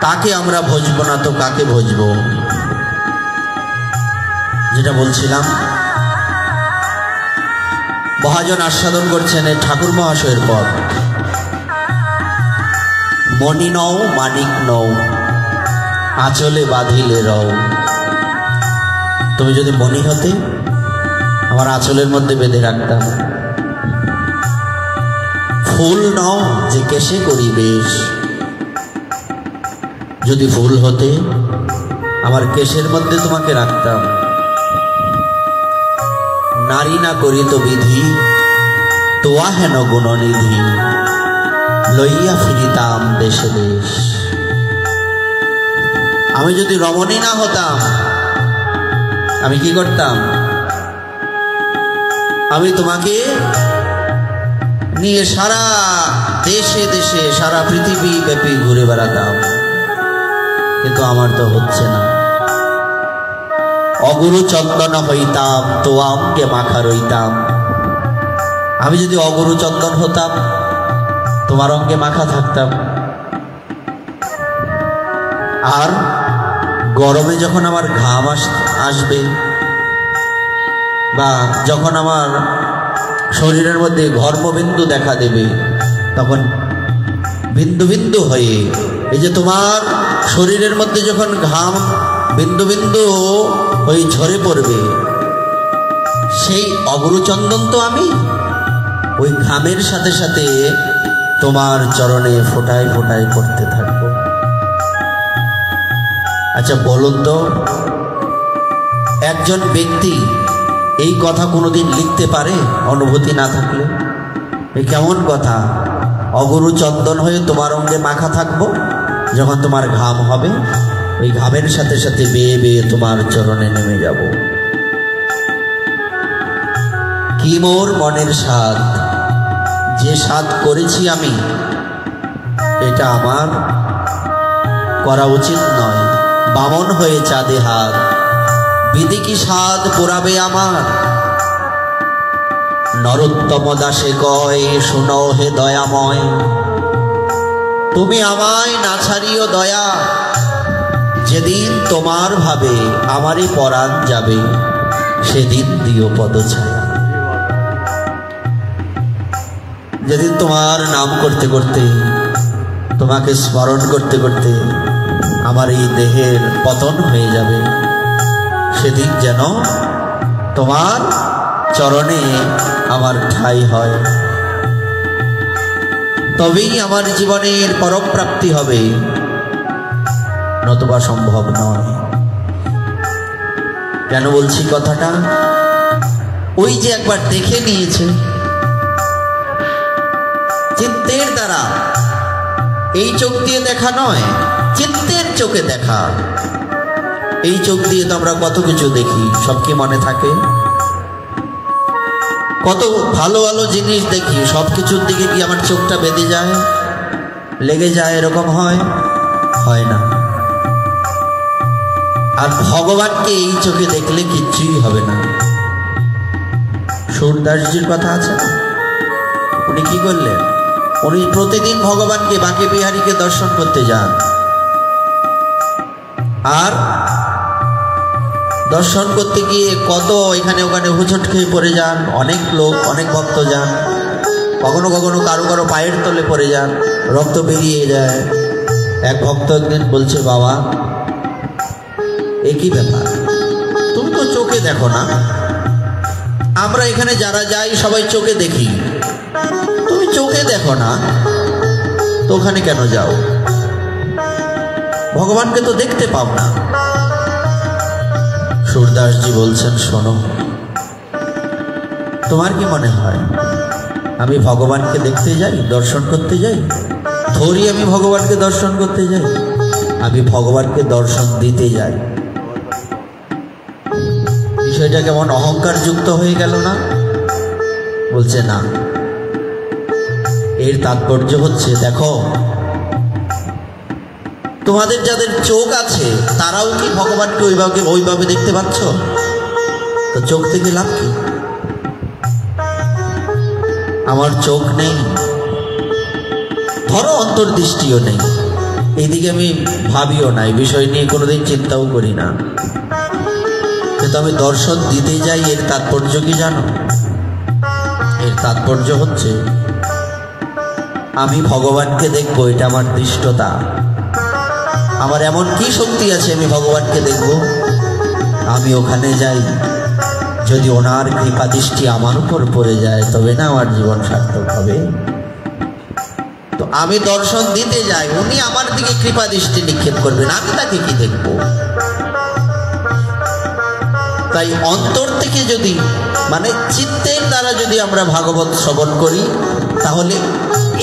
Speaker 1: তাকে আমরা ভজবো না তো কাকে ভজবো? যেটা বলছিলাম, মহাজন আস্বাদন করছেন এই ঠাকুর মহাশয়ের পদ। মণি নও মানিক নও, আঁচলে বাঁধিলে রও। তুমি যদি মণি হতে, আমার আঁচলের মধ্যে বেঁধে রাখতাম। ফুল নও যে কেশে করি বেশ, যদি ফুল হতে আমার কেশের মধ্যে তোমাকে রাখতাম। নারী না করি তো বিধি, তোয়া হেন গুণনিধি, লইয়া ফিরিতাম দেশে দেশ। আমি যদি রমণী না হতাম, আমি কি করতাম? আমি তোমাকে নিয়ে সারা দেশে দেশে, সারা পৃথিবী ব্যাপী ঘুরে বেড়াতাম, কিন্তু আমার তো হচ্ছে না। অগুরু চন্দন হইতাম, তোয়া অঙ্গে মাখা রইতাম। আমি যদি অগুরু চন্দন হতাম, তোমার অঙ্গে মাখা থাকতাম। আর গরমে যখন আমার ঘাম আসবে, বা যখন আমার শরীরের মধ্যে ঘর্মবিন্দু দেখা দেবে, তখন বিন্দু বিন্দু হয়ে, এই যে তোমার শরীরের মধ্যে যখন ঘাম বিন্দু বিন্দু হয়ে ঝরে পড়বে, সেই অগুরুচন্দন তো আমি ওই ঘামের সাথে সাথে তোমার চরণে ফোঁটায় ফোঁটায় পড়তে থাকবো। আচ্ছা বলুন তো, একজন ব্যক্তি এই কথা কোনোদিন লিখতে পারে অনুভূতি না থাকলে? এই কেমন কথা? অগুরু চন্দন হয়ে তোমার অঙ্গে মাখা থাকবো, যখন তোমার ঘাম হবে ওই ঘামের সাথে সাথে বেয়ে বেয়ে তোমার চরণে নেমে যাব। কি মোর মনের স্বাদ, যে স্বাদ করেছি আমি, এটা আমার করা উচিত নয়। বামন হয়ে চাঁদে হাত, বিধি কি স্বাদ পোড়াবে আমার? নরোত্তম দাসে কয়, শুনো হে দয়াময়, তুমি আমায় না ছাড়িও দয়া। যেদিন তোমার ভাবে আমারই পরাণ যাবে, সেদিন দিও পদছায়া। যেদিন তোমার নাম করতে করতে, তোমাকে স্মরণ করতে করতে আমার এই দেহের পতন হয়ে যাবে, সেদিন যেন তোমার চরণে আমার ঠাঁই হয়, তবেই আমার জীবনের পরম প্রাপ্তি হবে, নতুবা সম্ভব নয়। কেন বলছি কথাটা? ওই যে একবার দেখে নিয়েছে চিত্তের দ্বারা, এই চোখ দিয়ে দেখা নয়, চিত্তের চোখে দেখা। এই চোখ দিয়ে তো আমরা কত কিছু দেখি, সব কি মনে থাকে? কত ভালো ভালো জিনিস দেখি, সব কিছুর দিকে কি আমার চোখটা বেঁধে যায়, লেগে যায়? এরকম হয়? হয় না। আর ভগবানকে এই চোখে দেখলে কিচ্ছুই হবে না। সুরদাসজির কথা আছে, উনি কি করলেন? উনি প্রতিদিন ভগবানকে, বাঁকে বিহারীকে দর্শন করতে যান, আর দর্শন করতে গিয়ে কত এখানে ওখানে হুচট খেয়ে পড়ে যান। অনেক লোক, অনেক ভক্ত যান, কখনো কখনো কারো কারো পায়ের তলে পড়ে যান, রক্ত বেরিয়ে যায়। এক ভক্ত একদিন বলছে, বাবা একই ব্যাপার, তুমি তো চোখে দেখো না, আমরা এখানে যারা যাই সবাই চোখে দেখি, তুমি চোখে দেখো না তো ওখানে কেন যাও? ভগবানকে তো দেখতে পাও না। সুরদাসজি বলছেন, শোনো, তোমার কি মনে হয় আমি ভগবানকে দেখতে যাই, দর্শন করতে যাই? থরি আমি ভগবানকে দর্শন করতে যাই, আমি ভগবানকে দর্শন দিতে যাই। বিষয়টা কেমন অহংকার যুক্ত হয়ে গেল না? বলছে না, এর তাৎপর্য হচ্ছে, দেখো তোমাদের যাদের চোখ আছে তারাও কি ভগবানকে ওইভাবে দেখতে পাচ্ছ? তো চোখ থেকে লাভ কি? আমার চোখ নেই, ধরো অন্তর্দৃষ্টিও নেই, এইদিকে আমি ভাবিও না, এই বিষয় নিয়ে কোনোদিন চিন্তাও করি না, কিন্তু আমি দর্শন দিতে যাই। এর তাৎপর্য কি জানো? এর তাৎপর্য হচ্ছে আমি ভগবানকে দেখবো, এটা আমার দৃষ্টতা। আমার এমন কি শক্তি আছে আমি ভগবানকে দেখব? আমি ওখানে যাই, যদি ওনার কৃপা দৃষ্টি আমার উপর পড়ে যায় তবে না আমার জীবন সার্থক হবে। তো আমি দর্শন দিতে যাই, উনি আমার দিকে কৃপা দৃষ্টি নিক্ষেপ করবেন, আমি তাকে কি দেখব? তাই অন্তর থেকে যদি, মানে চিত্তের দ্বারা যদি আমরা ভাগবত শ্রবণ করি, তাহলে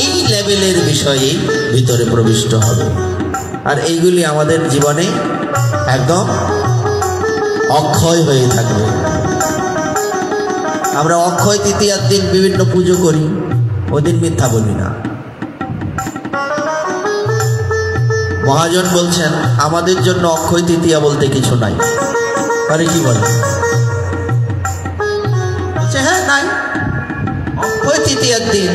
Speaker 1: এই লেভেলের বিষয়ে ভিতরে প্রবিষ্ট হবে। আর এইগুলি আমাদের জীবনে একদম অক্ষয় হয়ে থাকবে। আমরা অক্ষয় তৃতীয়ার দিন বিভিন্ন পুজো করি, ওদিন মিথ্যা বলি না। মহাজন বলছেন, আমাদের জন্য অক্ষয় তৃতীয়া বলতে কিছু নাই। আরে কি বলে? বলছে, হ্যাঁ নাই, অক্ষয় তৃতীয়ার দিন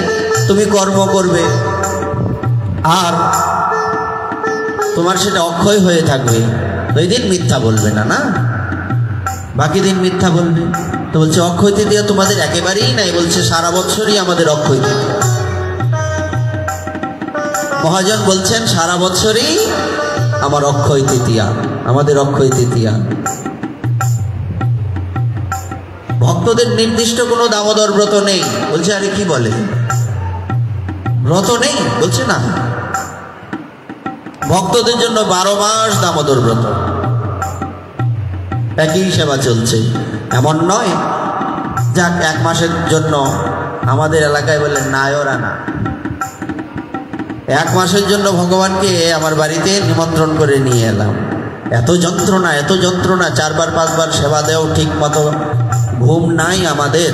Speaker 1: তুমি কর্ম করবে আর তোমার সেটা অক্ষয় হয়ে থাকবে, ওই দিন মিথ্যা বলবে না, না বাকি দিন মিথ্যা বলবে। তো বলছে অক্ষয় তৃতীয়া তোমাদের একেবারেই নাই, বলছে সারা বছরই আমাদের অক্ষয় তৃতীয়া। মহাজন বলছেন সারা বছরই আমার অক্ষয় তৃতীয়া, আমাদের অক্ষয় তৃতীয়া। ভক্তদের নির্দিষ্ট কোনো দামোদর ব্রত নেই। বলছে আরে কি বলে, ব্রত নেই? বলছে না, ভক্তদের জন্য 12 মাস দামোদর ব্রত, একই সেবা চলছে। এমন নয় যাক 1 মাসের জন্য, আমাদের এলাকায় বলে নায়রা না, 1 মাসের জন্য ভগবানকে আমার বাড়িতে নিমন্ত্রণ করে নিয়ে এলাম। এত যন্ত্রণা, এত যন্ত্রণা, 4বার 5বার সেবা দেও ঠিক মতো, ঘুম নাই আমাদের।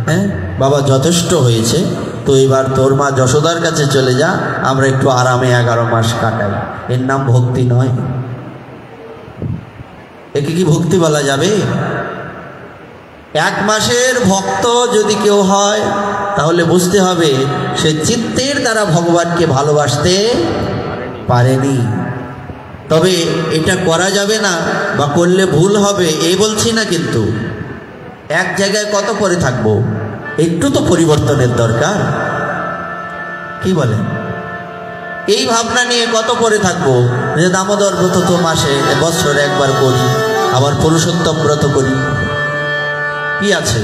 Speaker 1: হ্যাঁ বাবা, যথেষ্ট হয়েছে, তো এবার তোর মা যশোদার কাছে চলে যা, আমরা একটু আরামে 11 মাস কাটাই। এর নাম ভক্তি নয়। একে কি ভক্তি বলা যাবে? 1 মাসের ভক্ত যদি কেউ হয় তাহলে বুঝতে হবে সে চিত্তের দ্বারা ভগবানকে ভালোবাসতে পারেনি। তবে এটা করা যাবে না বা করলে ভুল হবে এই বলছি না, কিন্তু এক জায়গায় কত পরে থাকবো, একটু তো পরিবর্তনের দরকার। কি বলেন? এই ভাবনা নিয়ে কত পরে থাকবো যে দামোদর ব্রত তো মাসে বছরে একবার করি, আবার পুরুষোত্তম ব্রত করি, কি আছে?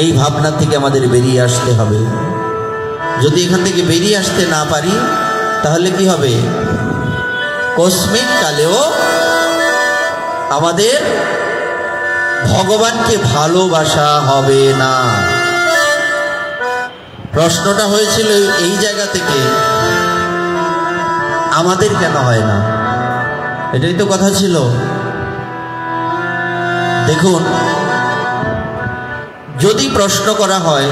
Speaker 1: এই ভাবনা থেকে আমাদের বেরিয়ে আসতে হবে। যদি এখান থেকে বেরিয়ে আসতে না পারি তাহলে কি হবে? কসমিক কালেও আমাদের ভগবানকে ভালোবাসা হবে না। প্রশ্নটা হয়েছিল এই জায়গা থেকে, আমাদের কেন হয় না? এটাই তো কথা ছিল। দেখুন, যদি প্রশ্ন করা হয়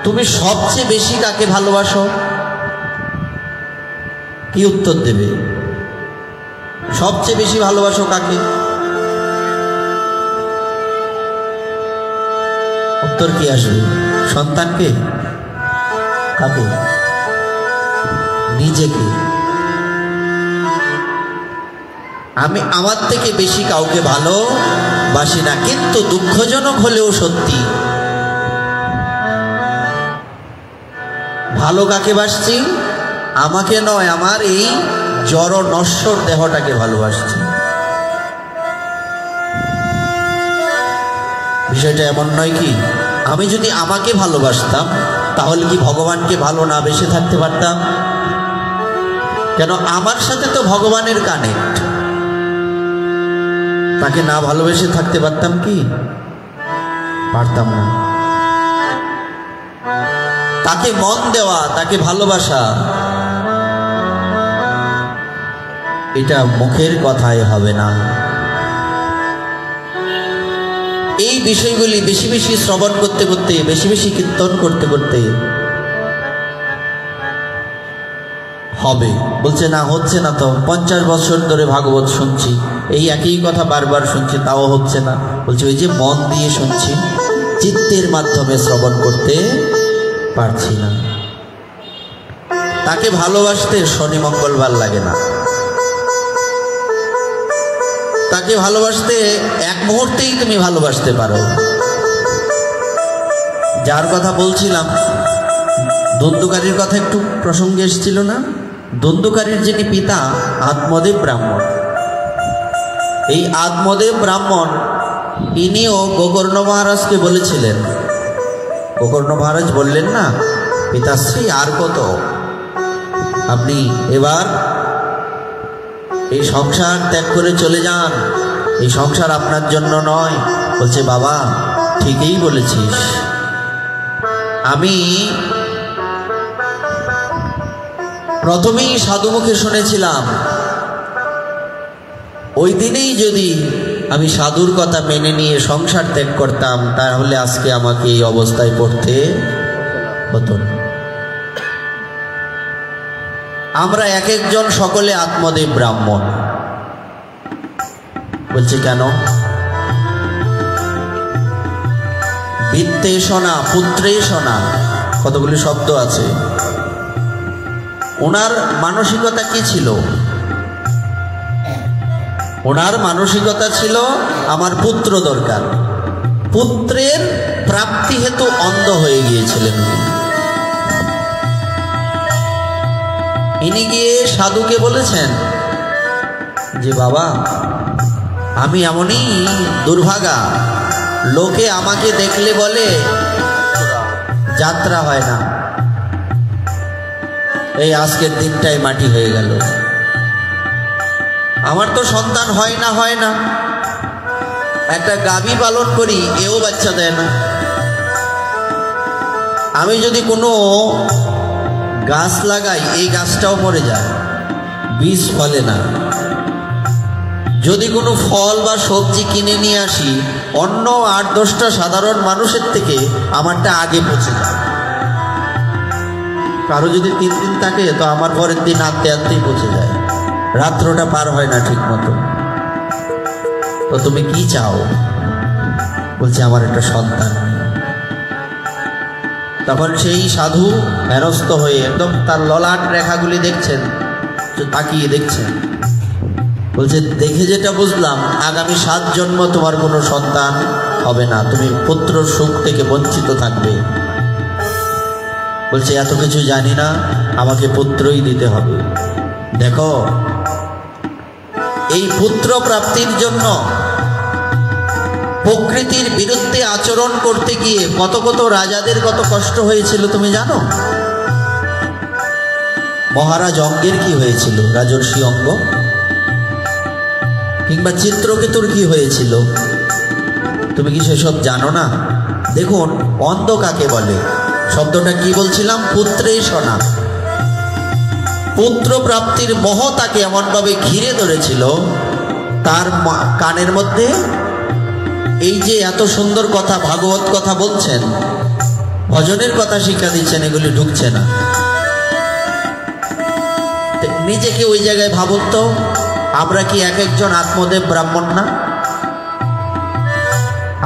Speaker 1: তুমি সবচেয়ে বেশি কাকে ভালোবাসো, কি উত্তর দেবে? সবচেয়ে বেশি ভালোবাসো কাকে? উত্তর কি আসবে? সন্তানকে? কাকে? নিজেকে। আমি আমার থেকে বেশি কাউকে ভালোবাসি না। কিন্তু দুঃখজনক হলেও সত্যি, ভালো কাকে বাসছি? আমাকে নয়, আমার এই জড় নশ্বর দেহটাকে ভালোবাসছি। বিষয়টা এমন নয় কি আমি যদি আমাকে ভালোবাসতাম তাহলে কি ভগবানকে ভালো না বেসে থাকতে পারতাম? কেন, আমার সাথে তো ভগবানের কানেক্ট। তাকে না ভালোবেসে থাকতে পারতাম কি? পারতাম না। তাকে মন দেওয়া, তাকে ভালোবাসা, এটা মুখের কথায় হবে না। এই বিষয়গুলি বেশি বেশি শ্রবণ করতে করতে, বেশি বেশি কীর্তন করতে করতে হবে। বলছে না, হচ্ছে না তো, 50 বছর ধরে ভাগবত শুনছি, এই একই কথা বারবার শুনছি, তাও হচ্ছে না। বলছে ওই যে মন দিয়ে শুনছি, চিত্তের মাধ্যমে শ্রবণ করতে পারছি না। তাকে ভালোবাসতে শনি মঙ্গলবার লাগে না। তাকে ভালোবাসতে এক মুহূর্তেই তুমি ভালোবাসতে পারো। যার কথা বলছিলাম, ধন্দুকারীর কথা একটু প্রসঙ্গে এসেছিল না? ধন্দুকারীর যিনি পিতা আত্মদেব ব্রাহ্মণ, এই আত্মদেব ব্রাহ্মণ ইনিও গোকর্ণ মহারাজকে বলেছিলেন। গোকর্ণ মহারাজ বললেন না, পিতাশ্রী আর কত, আপনি এবার এই সংসার ত্যাগ করে চলে যান, এই সংসার আপনার জন্য নয়। বলছে বাবা ঠিকই বলেছিস, আমি প্রথমেই সাধু মুখে শুনেছিলাম, ওই দিনেই যদি আমি সাধুর কথা মেনে নিয়ে সংসার ত্যাগ করতাম তাহলে আজকে আমাকে এই অবস্থায় পড়তে হতো না। আমরা এক একজন সকলে আত্মদেব ব্রাহ্মণ। বলছে কেন? বিত্তে শোনা, পুত্রে শোনা, কতগুলি শব্দ আছে। ওনার মানসিকতা কি ছিল? ওনার মানসিকতা ছিল আমার পুত্র দরকার। পুত্রের প্রাপ্তি হেতু অন্ধ হয়ে গিয়েছিলেন। ইনি গিয়ে সাধুকে বলেছেন যে বাবা আমি এমনই দুর্ভাগা, লোকে আমাকে দেখলে বলে যাত্রা হয় না, এই আজকের দিনটাই মাটি হয়ে গেল। আমার তো সন্তান হয় না, একটা গাভী পালন করি এও বাচ্চা দেয় না। আমি যদি কোনো গাছ লাগাই এই গাছটাও মরে যায়, বীজ ফলে না। যদি কোনো ফল বা সবজি কিনে নিয়ে আসি অন্য 8-10টা সাধারণ মানুষের থেকে আমারটা আগে পচে যায়। কারো যদি 3 দিন থাকে তো আমার পরের দিন আনতেই পচে যায়, রাত্রটা পার হয় না ঠিক মতো। তো তুমি কি চাও? বলছে আমার একটা সন্তান। তখন সেই সাধু হেনস্থ হয়ে একদম তার ললাট রেখাগুলি দেখছেন, তাকিয়ে দেখছেন। বলছে দেখে যেটা বুঝলাম আগামী 7 জন্ম তোমার কোনো সন্তান হবে না, তুমি পুত্র সুখ থেকে বঞ্চিত থাকবে। বলছে এত কিছু জানি না, আমাকে পুত্রই দিতে হবে। দেখো এই পুত্র প্রাপ্তির জন্য প্রকৃতির বিরুদ্ধে আচরণ করতে গিয়ে কত কত রাজাদের কত কষ্ট হয়েছিল তুমি জানো? মহারাজ অঙ্গের কি হয়েছিল, রাজর্ষি অঙ্গ, কিংবা চিত্রকেতুর কি হয়েছিল, তুমি কি সেসব জানো না? দেখুন অন্ধ কাকে বলে, শব্দটা কি বলছিলাম, পুত্রে শোনা। পুত্র প্রাপ্তির মোহ তাকে এমনভাবে ঘিরে ধরেছিল, তার কানের মধ্যে এই যে এত সুন্দর কথা, ভাগবত কথা বলছেন, ভজনের কথা শিক্ষা দিচ্ছেন, এগুলি ঢুকছে না। নিজেকে ওই জায়গায় ভাবুন তো, আমরা কি এক একজন আত্মদেব ব্রাহ্মণ না?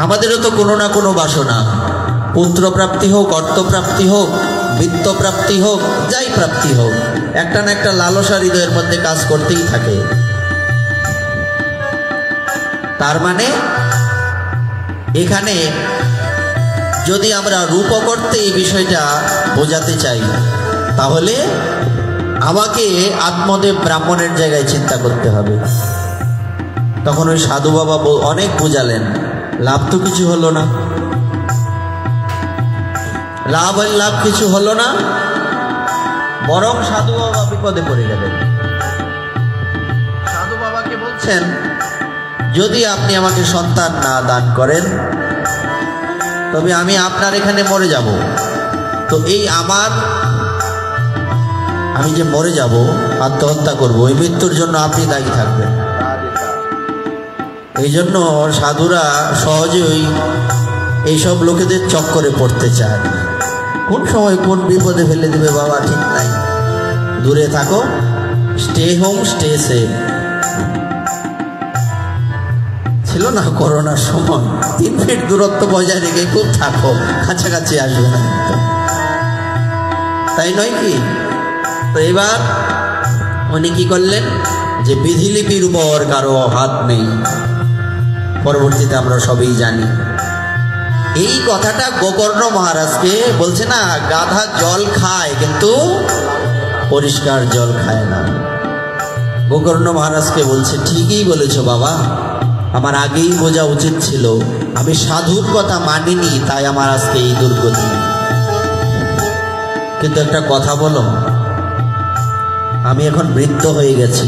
Speaker 1: আমাদেরও তো কোনো না কোনো বাসনা, পুত্র প্রাপ্তি হোক, অর্থ প্রাপ্তি হোক, বিত্ত প্রাপ্তি হোক, যাই প্রাপ্তি হোক, একটা না একটা লালসা হৃদয়ের মধ্যে কাজ করতেই থাকে। তার মানে এখানে যদি আমরা রূপকর্তে এই বিষয়টা বোঝাতে চাই, তাহলে আমাকে আত্মদেব ব্রাহ্মণের জায়গায় চিন্তা করতে হবে। তখন ওই সাধু বাবা অনেক বুঝালেন, লাভ তো কিছু হলো না, লাভ কিছু হলো না, বরং সাধু বাবা বিপদে পড়ে গেলেন। সাধু বাবাকে বলছেন, যদি আপনি আমাকে সন্তান না দান করেন তবে আমি আপনার এখানে মরে যাব। তো এই আমি যে মরে যাব, আত্মহত্যা করব, এই মৃত্যুর জন্য আপনি দায়ী থাকবেন। এই জন্য সাধুরা সহজেই এইসব লোকেদের চক্করে পড়তে চায়। কোন সময় কোন বিপদে ফেলে দিবে বাবা ঠিক নাই, দূরে থাকো, স্টে হোম স্টে সেফ। ছিল না করোনার সময়, 3 ফিট দূরত্ব বজায় রেখে খুব থাকো, কাছাকাছি আসবে না, তাই নয় কি? তো এবার উনি কি করলেন, যে বিধিলিপির উপর কারো হাত নেই, পরবর্তীতে আমরা সবই জানি। এই কথাটা গোকর্ণ মহারাজকে বলছে না, গাধা জল খায় কিন্তু পরিষ্কার জল খায় না। গোকর্ণ মহারাজকে বলছে, ঠিকই বলেছো বাবা, আমার আগেই বোঝা উচিত ছিল, আমি সাধুর কথা মানিনি, তাই আমার আজকে এই দুর্গতি। কিন্তু একটা কথা বলো, আমি এখন বৃদ্ধ হয়ে গেছি,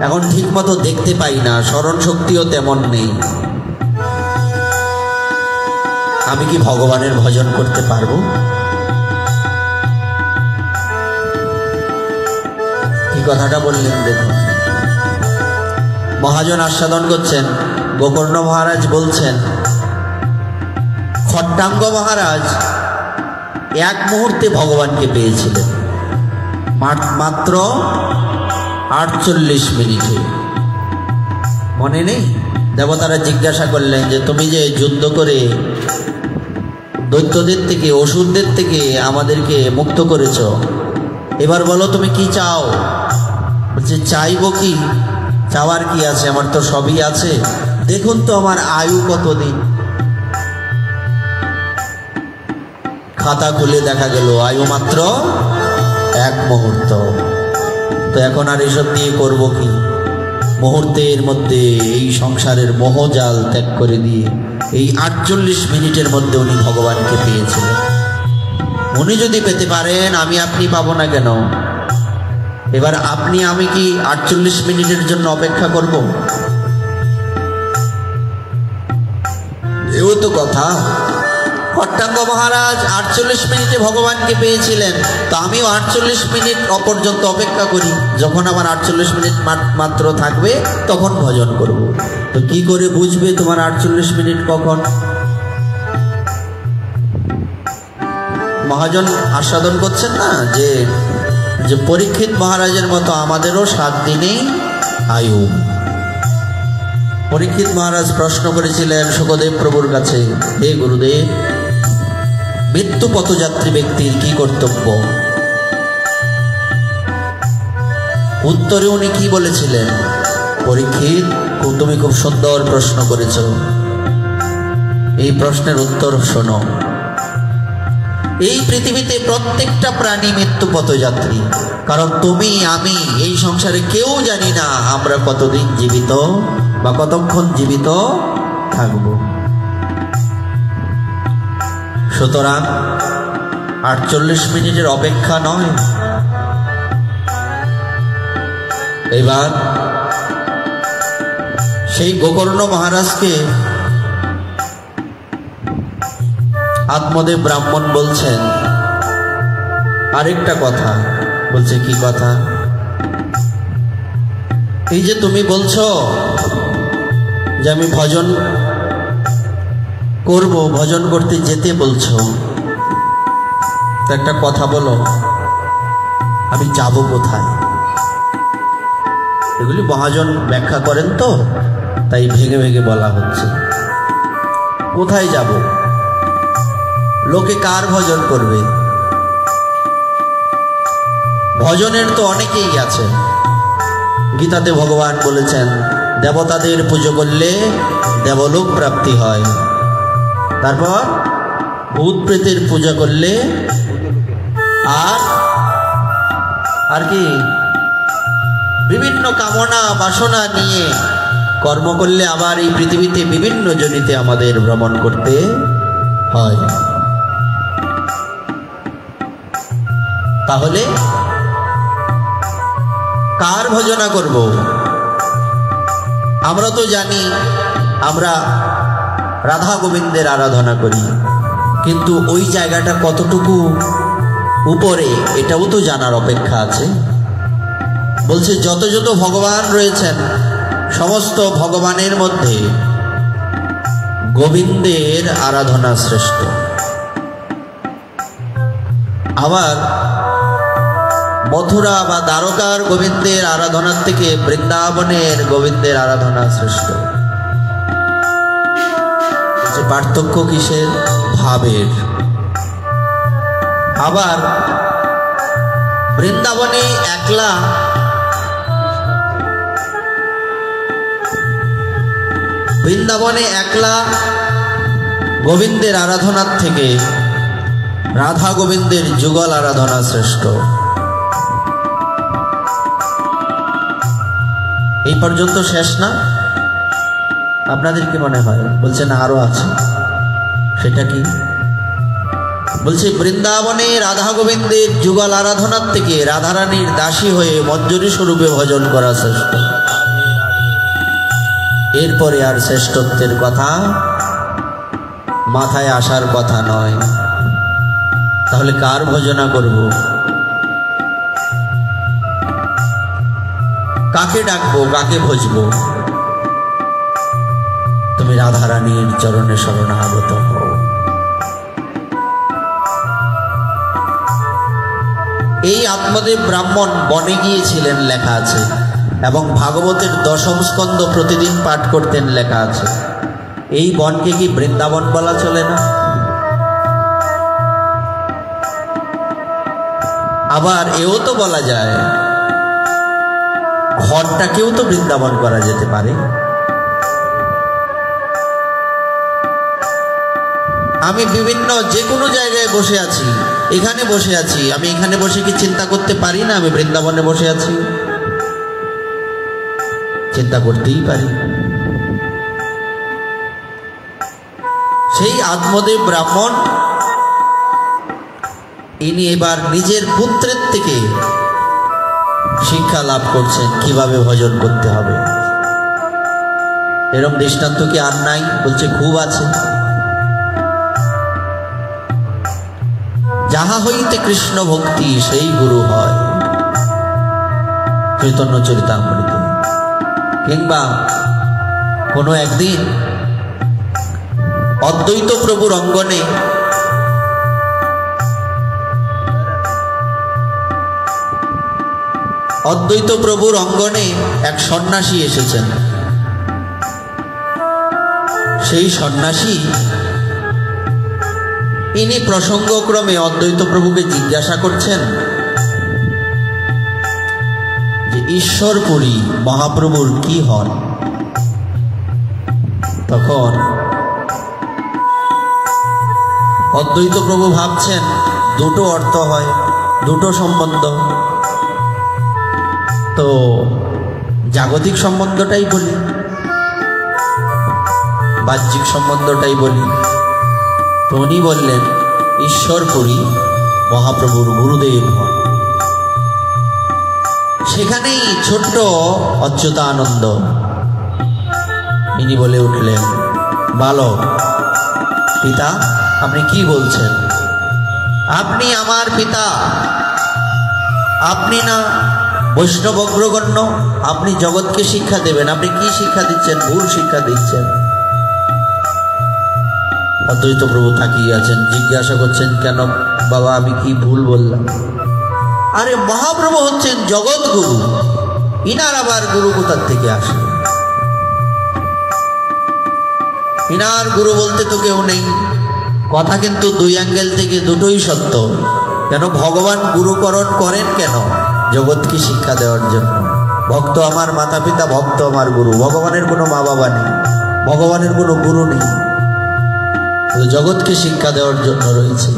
Speaker 1: এখন ঠিক মতো দেখতে পাই না, স্মরণ শক্তিও তেমন নেই, আমি কি ভগবানের ভজন করতে পারবো? কি কথাটা বললেন দেখুন। মহাজন আস্বাদন করছেন, গোকর্ণ মহারাজ বলছেন, খট্টাঙ্গ মহারাজ এক মুহূর্তে ভগবানকে পেয়েছিলেন, মাত্র 48 মিনিটে। মনে নেই? দেবতারা জিজ্ঞাসা করলেন যে তুমি যে যুদ্ধ করে দৈত্যদের থেকে, অসুরদের থেকে আমাদেরকে মুক্ত করেছ, এবার বলো তুমি কি চাও? বলছে, চাইবো কি, চাওয়ার কি আছে, আমার তো সবই আছে, দেখুন তো আমার আয়ু কতদিন। খাতা খুলে দেখা গেল আয়ু মাত্র 1 মুহূর্ত। তো এখন আর এসব দিয়ে করবো কি? মুহূর্তের মধ্যে এই সংসারের মোহজাল ত্যাগ করে দিয়ে এই 48 মিনিটের মধ্যে উনি ভগবানকে পেয়েছিলেন। উনি যদি পেতে পারেন, আমি আপনি পাবো না কেন? এবার আপনি আমি কি 48 মিনিটের জন্য অপেক্ষা করব? এও তো কথা। খট্টাঙ্গ মহারাজ 48 মিনিটে ভগবানকে পেয়েছিলেন, তো আমিও 48 মিনিট পর্যন্ত অপেক্ষা করি, যখন আমার 48 মিনিট মাত্র থাকবে তখন ভজন করব। তো কি করে বুঝবে তোমার 48 মিনিট কখন? মহাজন আস্বাদন করছেন না যে পরীক্ষিত মহারাজের মতো আমাদেরও 7 দিনেই আয়ু। পরীক্ষিত মহারাজ প্রশ্ন করেছিলেন শুকদেব প্রভুর কাছে, হে গুরুদেব, মৃত্যু পথযাত্রী ব্যক্তির কি কর্তব্য? উত্তরে উনি কি বলেছিলেন? পরীক্ষিত, তুমি খুব সুন্দর প্রশ্ন করেছ, এই প্রশ্নের উত্তর শোনো। এই পৃথিবীতে প্রত্যেকটা প্রাণী মৃত্যু পথযাত্রী, কারণ তুমি আমি এই সংসারে কেউ জানি না আমরা কতদিন জীবিত বা কতক্ষণ জীবিত থাকব। সুতরাং 48 মিনিটের অপেক্ষা নয়। এবার সেই গোকর্ণ মহারাজকে আত্মদেব ব্রাহ্মণ বলছেন আরেকটা কথা। বলছে, কি কথা? এই যে তুমি বলছো যে আমি ভজন করব, ভজন করতে যেতে বলছো, তো একটা কথা বলো, আমি যাব কোথায়? এগুলি মহাজন ব্যাখ্যা করেন তো, তাই ভেঙে ভেঙে বলা হচ্ছে। কোথায় যাব? লোকে কার ভজন করবে? ভজনের তো অনেকেই আছে। গীতাতে ভগবান বলেছেন দেবতাদের পুজো করলে দেবলোক প্রাপ্তি হয়, তারপর ভূত প্রেতের পূজা করলে আর কি বিভিন্ন কামনা বাসনা নিয়ে কর্ম করলে আবার এই পৃথিবীতে বিভিন্ন জনিতে আমাদের ভ্রমণ করতে হয়। তাহলে কার ভজনা করব? আমরা তো জানি আমরা রাধা গোবিন্দের আরাধনা করি, কিন্তু ওই জায়গাটা কতটুকু উপরে এটাও তো জানার অপেক্ষা আছে। বলছে যত যত ভগবান রয়েছেন সমস্ত ভগবানের মধ্যে গোবিন্দের আরাধনা শ্রেষ্ঠ। আবার মথুরা বা দ্বারকার গোবিন্দের আরাধনার থেকে বৃন্দাবনের গোবিন্দের আরাধনা শ্রেষ্ঠ। পার্থক্য কিসের? ভাবের। আবার বৃন্দাবনে একলা গোবিন্দের আরাধনার থেকে রাধা গোবিন্দের যুগল আরাধনা শ্রেষ্ঠ। এই পর্যন্ত শেষ না? আপনাদের কি মনে হয়? বলছে না, আরো আছে। সেটা কি? বলছে বৃন্দাবনে রাধা গোবিন্দের যুগল আরাধনার থেকে রাধারানীর দাসী হয়ে মঞ্জুরি স্বরূপে ভজন করা শ্রেষ্ঠ। এরপরে আর শ্রেষ্ঠত্বের কথা মাথায় আসার কথা নয়। তাহলে কার ভজনা করব? কাকে ডাকবো? কাকে ভজবো? তুমি রাধারানীর চরণে শরণাগত হও। এই আত্মদেব ব্রাহ্মণ বনে গিয়েছিলেন লেখা আছে, এবং ভাগবতের দশম স্কন্ধ প্রতিদিন পাঠ করতেন লেখা আছে। এই বনকে কি বৃন্দাবন বলা চলে না? আবার এও তো বলা যায় ঘরটাকেও তো বৃন্দাবন করা যেতে পারে। আমি বিভিন্ন যে কোনো জায়গায় বসে আছি, এখানে বসে আছি, আমি এখানে বসে কি চিন্তা করতে পারি না আমি বৃন্দাবনে বসে আছি? চিন্তা করতেই পারি। সেই আত্মদেব ব্রাহ্মণ ইনি এবার নিজের পুত্রের থেকে শিক্ষা লাভ করছেন কিভাবে ভজন করতে হবে। এরকম দৃষ্টান্ত কি আর নাই? বলছে খুব আছে। যাহা হইতে কৃষ্ণ ভক্তি সেই গুরু হয়, চৈতন্য চরিতামৃত। কিংবা কোনো একদিন অদ্বৈত প্রভুর অঙ্গনে এক সন্ন্যাসী এসেছেন। সেই সন্ন্যাসী ইনি প্রসঙ্গক্রমে অদ্বৈত প্রভুকে জিজ্ঞাসা করছেন যে ঈশ্বরপুরী মহাপ্রভুর কি হন? তখন অদ্বৈত প্রভু ভাবছেন দুটো অর্থ হয়, দুটো সম্বন্ধ। তো জাগতিক সম্বন্ধটাই বলি, বাহ্যিক সম্বন্ধটাই বলি। তো উনি বললেন ঈশ্বরপুরী মহাপ্রভুর গুরুদেব হন। সেখানেই ছোট্ট অচ্যুতানন্দ ইনি বলে উঠলেন, বালক পিতা আপনি কি বলছেন? আপনি আমার পিতা, আপনি না বৈষ্ণব অগ্রগণ্য, আপনি জগৎকে শিক্ষা দেবেন, আপনি কি শিক্ষা দিচ্ছেন? ভুল শিক্ষা দিচ্ছেন। অদ্বৈত প্রভু তাকিয়ে আছেন, জিজ্ঞাসা করছেন, কেন বাবা আমি কি ভুল বললাম? আরে মহাপ্রভু হচ্ছেন জগৎ গুরু, ইনার আবার গুরু কোথার থেকে আসে? ইনার গুরু বলতে তো কেউ নেই। কথা কিন্তু দুই অ্যাঙ্গেল থেকে দুটোই সত্য। কেন ভগবান গুরুকরণ করেন? কেন? জগৎকে শিক্ষা দেওয়ার জন্য। ভক্ত আমার মাতা পিতা, ভক্ত আমার গুরু। ভগবানের কোনো মা বাবা নেই, ভগবানের কোনো গুরু নেই, জগৎকে শিক্ষা দেওয়ার জন্য রয়েছে।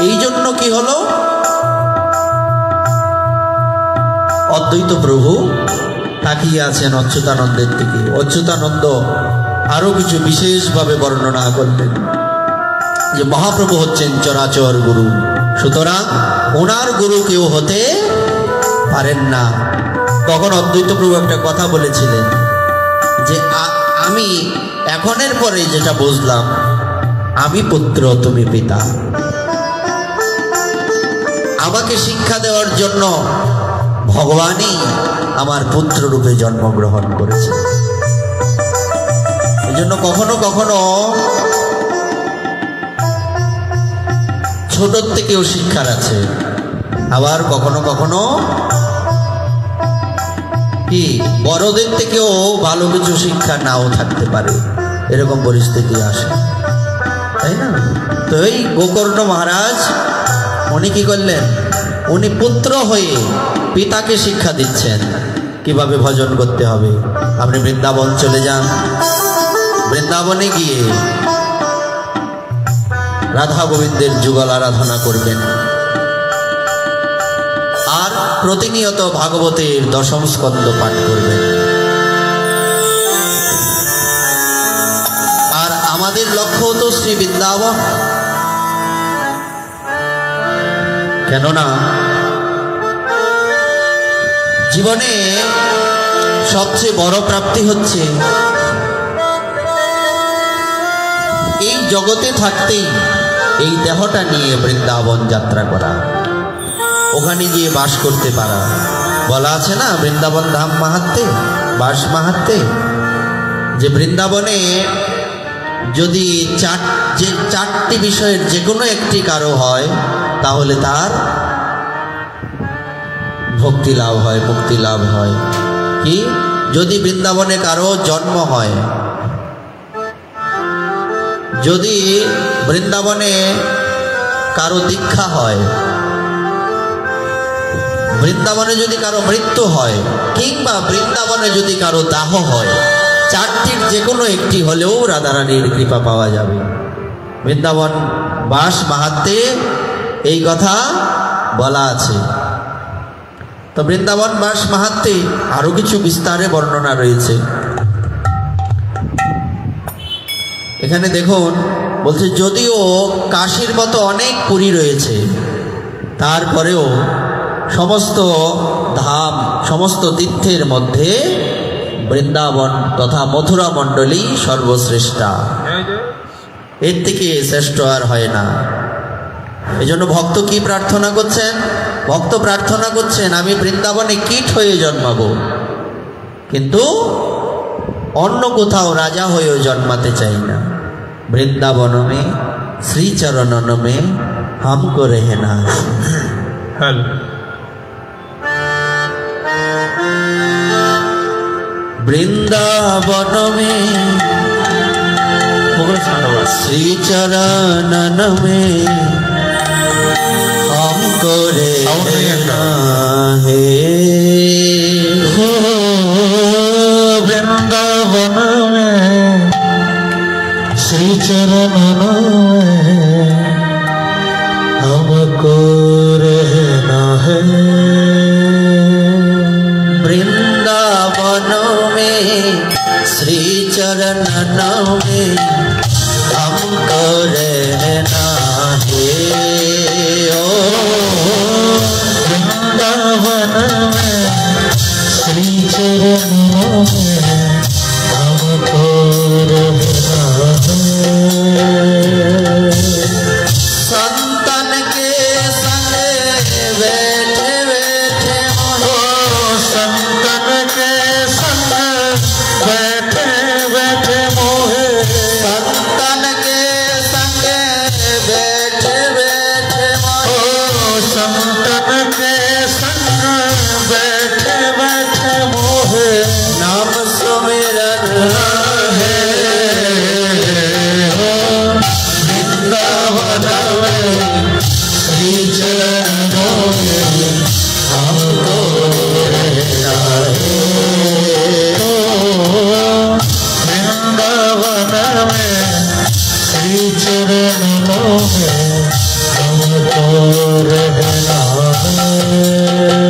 Speaker 1: এই জন্য কি হলো, অদ্বৈত প্রভু তাকিয়ে আছেন অচ্যুতানন্দের দিকে। অচ্যুতানন্দ আরো কিছু বিশেষভাবে বর্ণনা করলেন যে মহাপ্রভু হচ্ছেন চরাচর গুরু, সুতরাং ওনার গুরু কেউ হতে পারেন না। তখন অদ্বৈত প্রভু একটা কথা বলেছিলেন যে আমি এখনের পরে যেটা বুঝলাম, আমি পুত্র তুমি পিতা। আমাকে শিক্ষা দেওয়ার জন্য ভগবানই আমার পুত্র রূপে জন্মগ্রহণ করেছে। এই জন্য কখনো কখনো ছোটর থেকেও শিক্ষার আছে, আবার কখনো কখনো কি বড়দের থেকেও ভালো কিছু শিক্ষা নাও থাকতে পারে, এরকম পরিস্থিতি আসে, তাই না? তো এই গোকর্ণ মহারাজ উনি কি করলেন? উনি পুত্র হয়ে পিতাকে শিক্ষা দিচ্ছেন কিভাবে ভজন করতে হবে। আপনি বৃন্দাবন চলে যান, বৃন্দাবনে গিয়ে রাধা গোবিন্দের যুগল আরাধনা করবেন, আর প্রতিনিয়ত ভাগবতের দশম স্কন্ধ পাঠ করবেন। আর আমাদের লক্ষ্য তো শ্রী বৃন্দাবন, কেননা জীবনে সবচেয়ে বড় প্রাপ্তি হচ্ছে এই জগতে থাকতেই এই দেহটা নিয়ে বৃন্দাবন যাত্রা করা, ওখানে গিয়ে বাস করতে পারা। বলা আছে না বৃন্দাবন ধাম মাহাত্মে, বাস মাহাত্মে, যে বৃন্দাবনে যদি চারটি বিষয়ের যে কোনো একটি কারো হয়, তাহলে তার ভক্তি লাভ হয়, মুক্তি লাভ হয়। কি? যদি বৃন্দাবনে কারো জন্ম হয়, যদি বৃন্দাবনে কারো দীক্ষা হয়, বৃন্দাবনে যদি কারো মৃত্যু হয়, কিংবা বৃন্দাবনে যদি কারো দাহ হয়, চারটির যে কোনো একটি হলেও রাধারানীর কৃপা পাওয়া যাবে। বৃন্দাবন বাস মাহাত্মে এই কথা বলা আছে। তো বৃন্দাবন বাস মাহাত্মে আরো কিছু বিস্তারে বর্ণনা রয়েছে। এখানে দেখুন বলছে, যদিও কাশীর মতো অনেক পুরী রয়েছে, তারপরেও সমস্ত ধাম, সমস্ত তীর্থের মধ্যে বৃন্দাবন তথা মথুরা মণ্ডলী সর্বশ্রেষ্ঠা, এর থেকে শ্রেষ্ঠ আর হয় না। এই জন্য ভক্ত কি প্রার্থনা করছেন? ভক্ত প্রার্থনা করছেন, আমি বৃন্দাবনে কীট হয়ে জন্মাবো, কিন্তু অন্য কোথাও রাজা হয়েও জন্মাতে চাই না। বৃন্দাবন মে শ্রীচরণ মে হামকো রেহনা। বৃন্দাবন মে শ্রীচরণ মে हमको रहना है। हो वृंदावन में श्री चरण में हमको रहना है। वृंदावन में श्री चरण में हमको रहना है। वृंदावन में श्री चरणों में हमको रहना है। संतन के संग
Speaker 2: चरणों में हमको रहना है।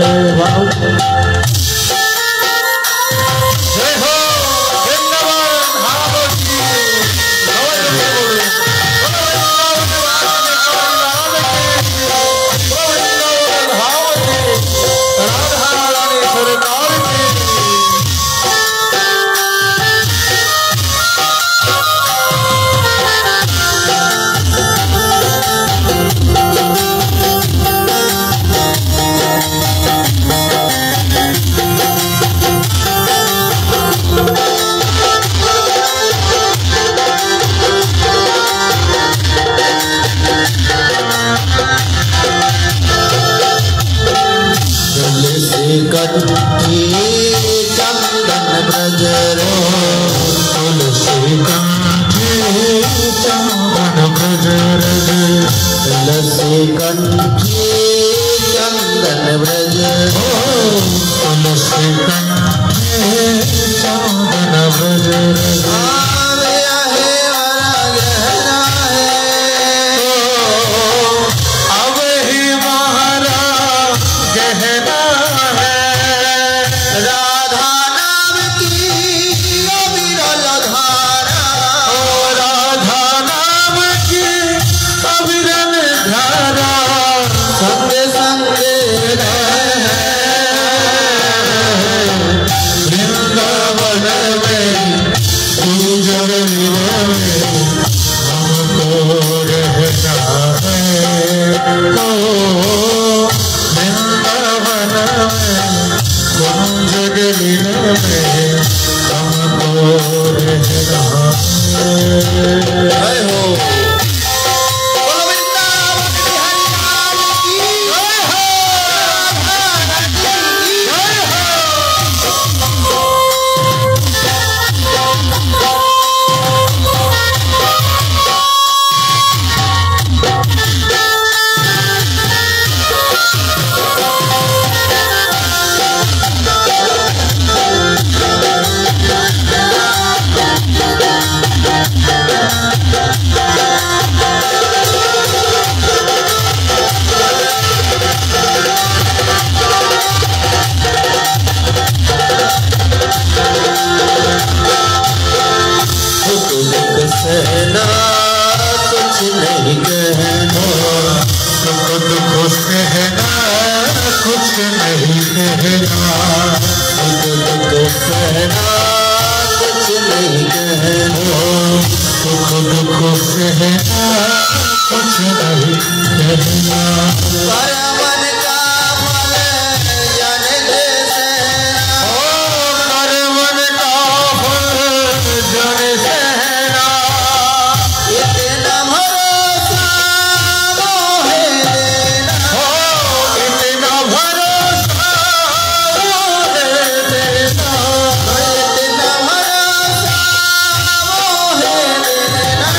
Speaker 1: कंठी चंदन ब्रज रो
Speaker 2: तुलसी कंठी चंदन ब्रज
Speaker 1: तुलसी कंठी चंदन ब्रज
Speaker 2: तुलसी कंठी चंदन ब्रज
Speaker 1: कहना कुछ नहीं कहना
Speaker 2: दुख दुख कहना कुछ नहीं कहना
Speaker 1: दुख कहना कुछ नहीं कहना
Speaker 2: दुख दुख कहना कुछ नहीं कहना
Speaker 1: पर मन का फल जाने दे सहना
Speaker 2: पर मन का फल जाने सहना
Speaker 1: इतना भरोसा मोहे देना
Speaker 2: इतना भरोसा मोहे देना
Speaker 1: इतना भरोसा मोहे देना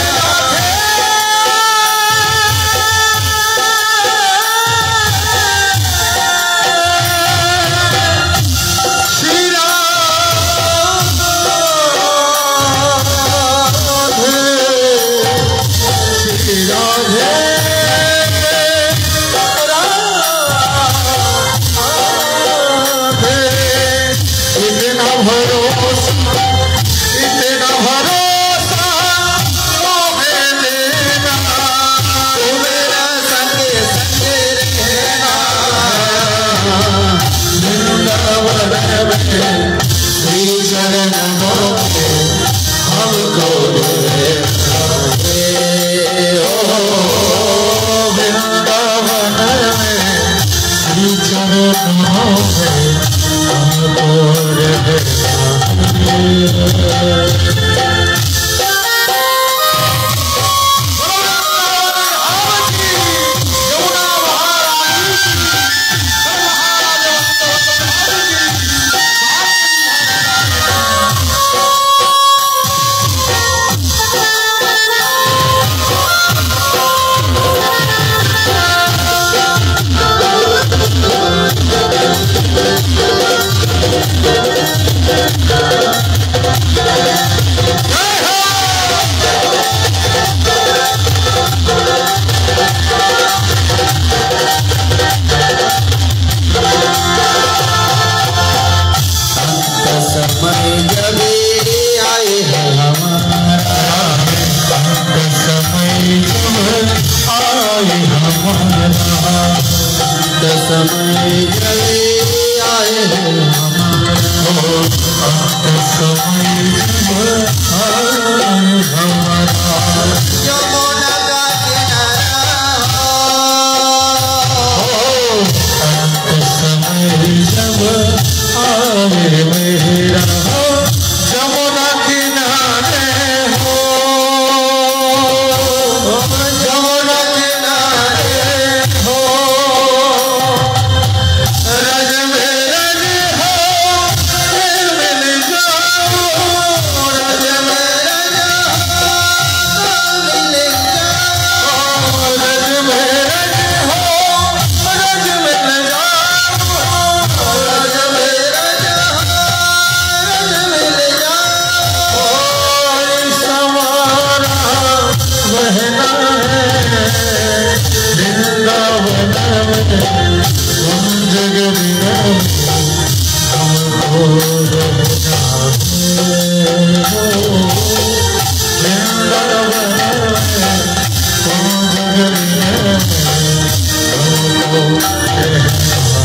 Speaker 2: अंत समय चले आए अंत समय हमारा
Speaker 1: यमुना का किनारा
Speaker 2: अंत समय जब आए मेरा यमुना किनारे हो यमुना किनारे हो रज में रज हो फिर मिल जाओ रज में रज हो मिल जाओ रज में रज हो रज मिल जाओ रज में रज हो रज मिल जाओ समारा बहना है वृंदावन में तुम जगरिया हमको रहना है वृंदावन में तुम जगरिया हमको रहना है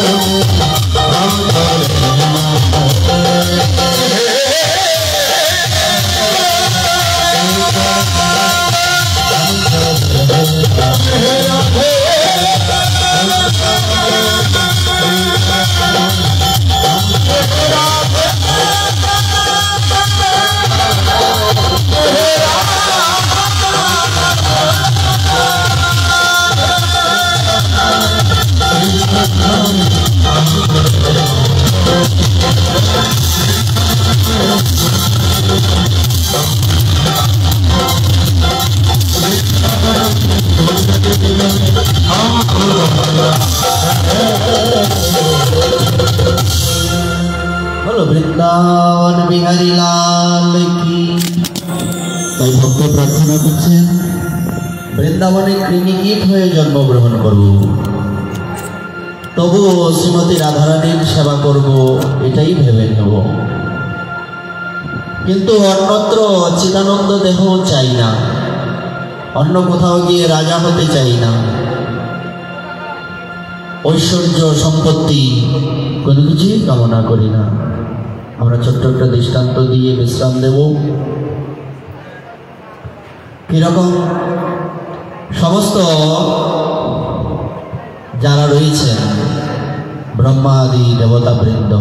Speaker 2: हम
Speaker 1: বৃন্দাবন বিহারী লাল কি। তাই ভক্ত প্রার্থনা করছেন বৃন্দাবনে কৃমিকীট হয়ে জন্মগ্রহণ করব, তবুও শ্রীমতী রাধারানীর সেবা করব, এটাই ভেবে নেব। কিন্তু অন্যত্র চিদানন্দ দেহ চাই না, অন্য কোথাও গিয়ে রাজা হতে চাই না, ঐশ্বর্য সম্পত্তি কোনো কিছুই কামনা করি না। আমরা ছোট্ট একটা দৃষ্টান্ত দিয়ে বিশ্রাম দেব। কিরকম সমস্ত যারা রয়েছেন ব্রহ্মাদি দেবতাবৃন্দ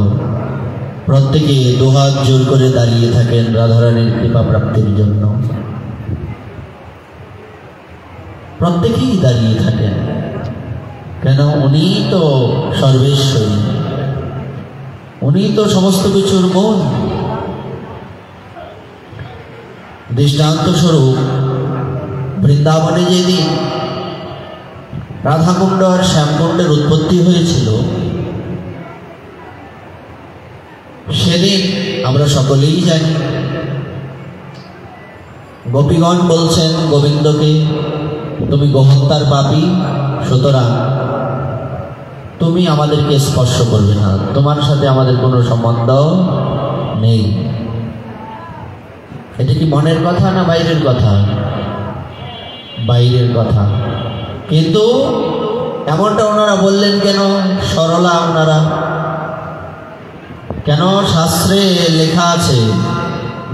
Speaker 1: প্রত্যেকে দুহাত জোর করে দাঁড়িয়ে থাকেন রাধারানীর কৃপা প্রাপ্তির জন্য। প্রত্যেকেই দাঁড়িয়ে থাকেন, কেন উনি তো সর্বেশ্বরী, উনি তো সমস্ত কিছুর মূল। দৃষ্টান্ত স্বরূপ বৃন্দাবনে যেদিন রাধাকুণ্ড আর শ্যামকুণ্ডের উৎপত্তি হয়েছিল, সেদিন আমরা সকলেই জানি গোপীগণ বলছেন গোবিন্দকে, তুমি গোহত্যার পাপী, সুতরাং তুমি আমাদেরকে স্পর্শ করবে না, তোমার সাথে আমাদের কোনো সম্বন্ধ নেই। এটা কি মনের কথা না বাইরের কথা? বাইরের কথা। কিন্তু এমনটা ওনারা বললেন কেন? সরলা ওনারা কেন? শাস্ত্রে লেখা আছে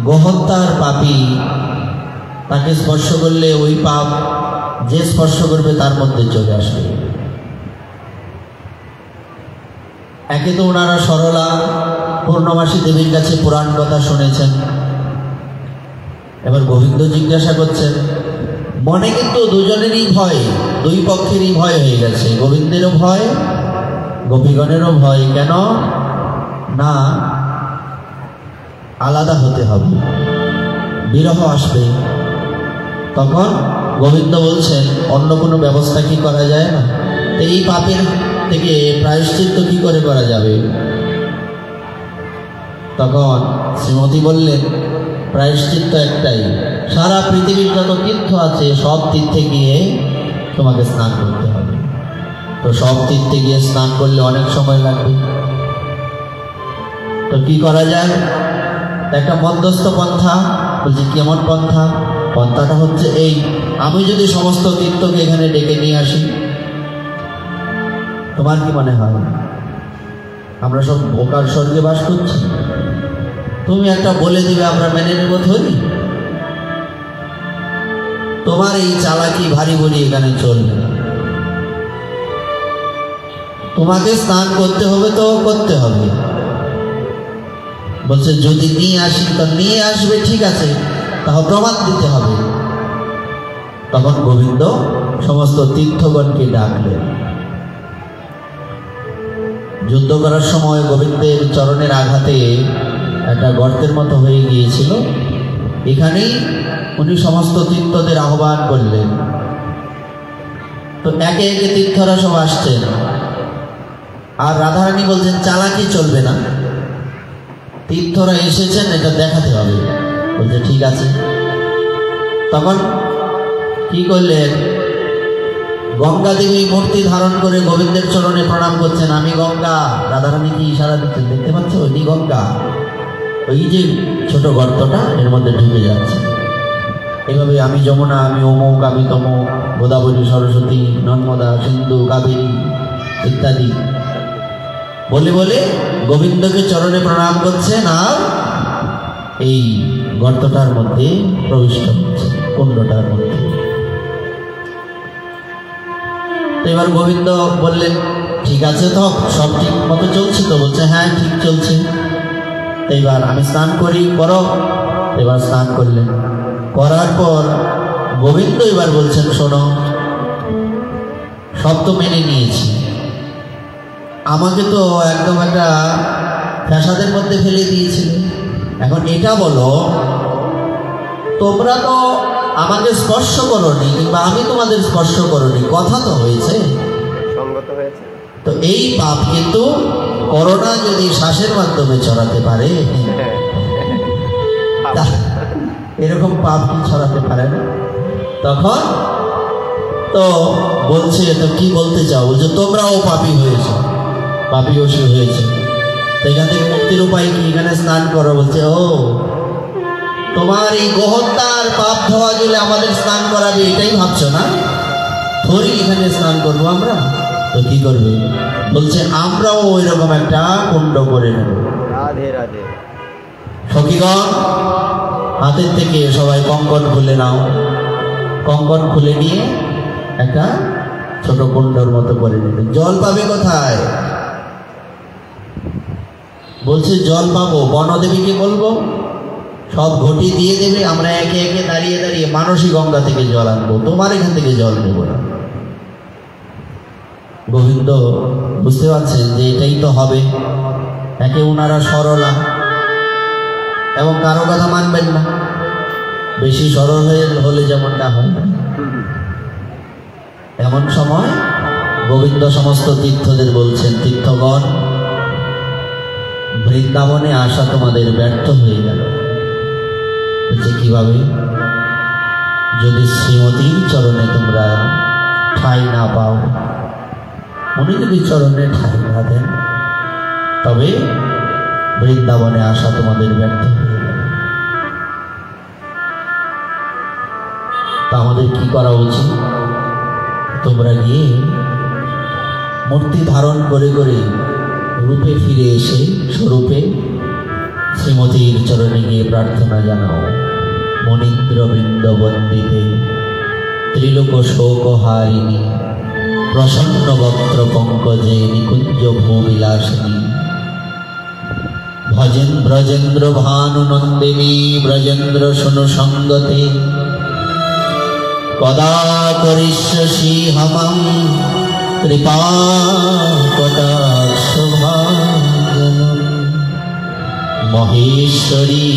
Speaker 1: গোহত্যার পাপী তাকে স্পর্শ করলে ওই পাপ যে স্পর্শ করবে তার মধ্যে চলে আসবে। একে তো ওনারা সরলা পূর্ণমাসী দেবীর কাছে পুরাণ কথা শুনেছেন, এবার গোবিন্দ জিজ্ঞাসা করছেন, মনে কিন্তু দুজনেরই ভয়, দুই পক্ষেরই ভয় হয়ে গেছে, গোবিন্দেরও ভয় গোপীগণেরও ভয়। কেন না? আলাদা হতে হবে, বিরহ আসবে। তখন গোবিন্দ বলছেন অন্য কোনো ব্যবস্থা কি করা যায় না? এই পাপের থেকে প্রায়শ্চিত্ত কি করে করা যাবে? তখন শ্রীমতী বললেন প্রায়শ্চিত্ত একটাই, সারা পৃথিবীর যত তীর্থ আছে সব তীর্থে গিয়ে তোমাকে স্নান করতে হবে। তো সব তীর্থে গিয়ে স্নান করলে অনেক সময় লাগবে, তো কি করা যায়? একটা মধ্যস্থ পন্থা। বলছি কেমন পন্থা? পন্থাটা হচ্ছে এই, আমি যদি সমস্ত তীর্থকে এখানে ডেকে নিয়ে আসি, তোমার কি মনে হয় আমরা সব বোকার স্বর্গে বাস করছি? তুমি একটা বলে দিবে, আমরা মেনে নেব ধরি? তোমার এই চালাকি ভারী ভরি এখানে চলবে না। তোমাকে স্নান করতে হবে তো করতে হবে। বলছে যদি নিয়ে আসি, তো নিয়ে আসবে, ঠিক আছে, তাও প্রমাণ দিতে হবে। তখন গোবিন্দ সমস্ত তীর্থগণকে ডাকলেন। যুদ্ধ করার সময় গোবিন্দের চরণের আঘাতে একটা গর্তের মতো হয়ে গিয়েছিল, এখানেই উনি সমস্ত তীর্থদের আহ্বান করলেন। তো একে একে তীর্থরা সব আসছেন, আর রাধারানী বলছেন চালাকি চলবে না, তীর্থরা এসেছেন এটা দেখাতে হবে। বলছে ঠিক আছে। তখন কি করলেন? গঙ্গা দেবী মূর্তি ধারণ করে গোবিন্দের চরণে প্রণাম করছেন, আমি গঙ্গা। রাধারানী কি ইশারা দিচ্ছেন, দেখতে পাচ্ছ ওই গঙ্গা, ওই যে ছোট গর্তটা এর মধ্যে ঢুকে যাচ্ছে। এভাবে আমি যমুনা, আমি অমুক, আমি তমুক, গোদাবরী, সরস্বতী, নর্মদা, সিন্ধু, কাবেরী ইত্যাদি বলে বলে গোবিন্দকে চরণে প্রণাম করছেন, আর এই গর্তটার মধ্যে প্রবিষ্ট হচ্ছে, কুণ্ডটার মধ্যে। তো এবার গোবিন্দ বললেন ঠিক আছে, তো সব ঠিক মতো চলছে তো? বলছে হ্যাঁ ঠিক চলছে। তো এবার আমি স্নান করি, করো। এবার স্নান করলেন, করার পর গোবিন্দ এবার বলছেন শোনো, সব তো মেনে নিয়েছি, আমাকে তো একদম একটা ফ্যাসাদের মধ্যে ফেলে দিয়েছিল, এখন এটা বলো, তোমরা তো আমাকে স্পর্শ করোনি, কিংবা আমি তোমাদের স্পর্শ করোনি, কথা তো হয়েছে, তো এই পাপ কিন্তু করোনা যদি শ্বাসের মাধ্যমে ছড়াতে পারে, এরকম পাপ কি ছড়াতে পারে না? তখন তো বলছে, তো কি বলতে চাও? বলছে তোমরাও পাপী হয়েছ, পাপীয়সী হয়েছে, তো এখান থেকে মুক্তির উপায় কি? এখানে স্নান করো। বলছে ও, তোমার এই গোহত্যার পাপ ধোয়া গেলে আমাদের স্নান করাবে, এটাই ভাবছো না? থরি এখানে স্নান করবো আমরা? তো কি করবে? বলছে আমরাও ওই রকম একটা কুণ্ড করে নেব।
Speaker 3: রাধে রাধে।
Speaker 1: সখীগণ, হাতের থেকে সবাই কঙ্কন খুলে নাও। কঙ্কন খুলে নিয়ে একটা ছোট কুণ্ডর মতো করে নেবে। জল পাবে কোথায়? বলছে জল পাবো বনদেবীকে বলবো, সব ঘটি দিয়ে দেবে, আমরা একে একে দাঁড়িয়ে দাঁড়িয়ে মানসী গঙ্গা থেকে জল আনবো, তোমার এখান থেকে জল নেব না। গোবিন্দ বুঝতে পারছেন যে এটাই তো হবে। একে ওনারা সরলা এবং কারো কথা মানবেন না, বেশি সরল হলে যেমনটা হয়। এমন সময় গোবিন্দ সমস্ত তীর্থদের বলছেন, তীর্থগণ, বৃন্দাবনে আসা তোমাদের ব্যর্থ হয়ে গেল। বলছে কিভাবে? যদি শ্রীমতীর চরণে তোমরা ঠাঁই না পাও, উনি যদি চরণে ঠাঁই না দেন, তবে বৃন্দাবনে আসা তোমাদের ব্যর্থ হয়ে গেল। তা আমাদের কি করা উচিত? তোমরা গিয়ে মূর্তি ধারণ করে করে রূপে ফিরে এসে স্বরূপে শ্রীমতীর চরণে গিয়ে প্রার্থনা জানাও। মনীন্দ্রবৃন্দ বন্দিতে ত্রিলোক শোকহারিণী প্রসন্ন বক্ত্র পঙ্কজে নিকুঞ্জ ভূবিলাসিনী ভজেন ব্রজেন্দ্র ভানু নন্দিনী ব্রজেন্দ্র শুনু সঙ্গতে কদা করিষ্যসি হমং কৃপা কটাক্ষভাজনম। মহেশ্বরী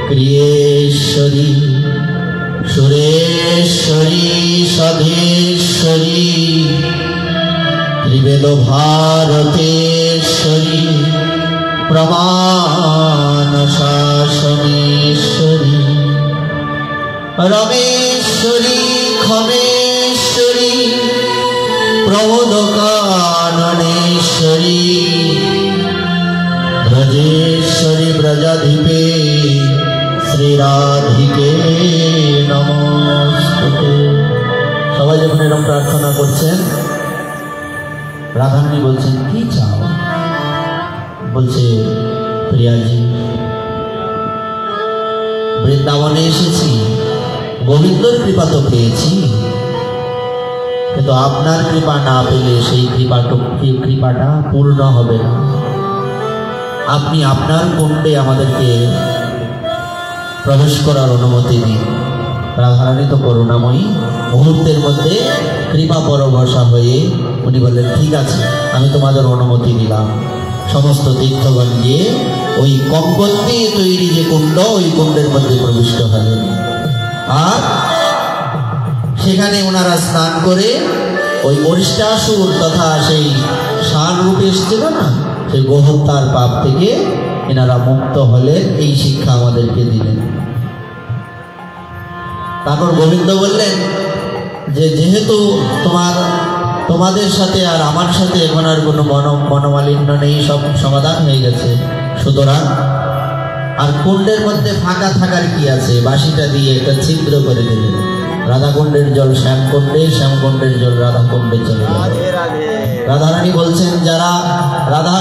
Speaker 1: ক্রিয়েশ্বরী সুরেশ্বরী সধেশ্বরী ত্রিবেদ ভারতেশ্বরী প্রমাণ শাসনেশ্বরী রমেশ্বরী ক্ষমেশ্বরী প্রমোদকাননেশ্বরী ব্রজেশ্বরী ব্রজাধিপে শ্রীরাধিকে নমস্তুতে। সবাই যখন এরকম প্রার্থনা করছেন, রাধারানী বলছেন কি চাও? বলছে প্রিয়াজি, বৃন্দাবনে এসেছি, গোবিন্দর কৃপা তো পেয়েছি, কিন্তু আপনার কৃপা না পেলে সেই কৃপাটা পূর্ণ হবে না। আপনি আপনার কুণ্ডে আমাদেরকে প্রবেশ করার অনুমতি দিন। রাধারানী তো করুণাময়ী, মুহূর্তের মধ্যে কৃপা পরবশা হয়ে উনি বললেন ঠিক আছে, আমি তোমাদের অনুমতি দিলাম। সমস্ত তীর্থগণ গিয়ে ওই কঙ্কন দিয়ে তৈরি যে কুণ্ড, ওই কুণ্ডের মধ্যে প্রবিষ্ট হলেন। আর সেখানে ওনারা স্নান করে ওই অরিষ্টাসুর তথা সেই ষাঁড় রূপে এসেছিল না, সেই গোহত্যার পাপ থেকে এনারা মুক্ত হলেন। এই শিক্ষা আমাদেরকে দিলেন। তারপর গোবিন্দ বললেন যে যেহেতু তোমাদের সাথে আর আমার সাথে এখন আর কোনো মনোমালিন্য নেই, সব সমাধান হয়ে গেছে, সুতরাং আর কুণ্ডের মধ্যে ফাঁকা থাকার কি আছে? বাঁশিটা দিয়ে একটা ছিদ্র করে দিলেন। রাধাকুণ্ডের জল শ্যামকুণ্ডে, শ্যামকুণ্ডের জল রাধাকুণ্ডে চলে গেল। রাধারানী বলছেন যারা রাধা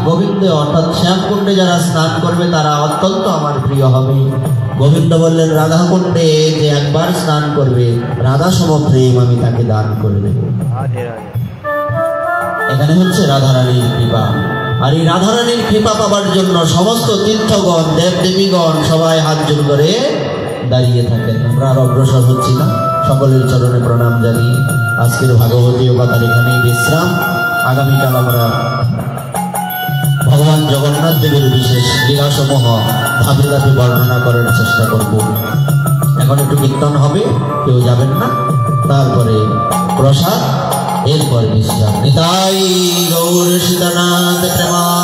Speaker 1: গোবিন্দ অর্থাৎ শ্যামকুণ্ডে যারা স্নান করবে তারা অত্যন্ত আমার প্রিয় হবে। গোবিন্দ বললেন রাধাকুণ্ডে যে একবার স্নান করবে, রাধা সম প্রেম আমি তাকে দান করে দেব। এখানে হচ্ছে রাধারানীর কৃপা। আর এই রাধারানীর কৃপা পাবার জন্য সমস্ত তীর্থগণ, দেবদেবীগণ সবাই হাত জোড় করে দাঁড়িয়ে থাকেন। আমরা আর অগ্রসর হচ্ছি না, সকলের চরণে প্রণাম জানিয়ে আজকের ভাগবতীয় কথার এখানেই বিশ্রাম। আগামীকাল আমরা ভগবান জগন্নাথ দেবের বিশেষ লীলাসমূহ ধাপে ধাপে বর্ণনা করার চেষ্টা করব। এখন একটু কীর্তন হবে, কেউ যাবেন না, তারপরে প্রসাদ এরপর বিশ্রাম। নিতাই গৌর সীতানাথ প্রেমা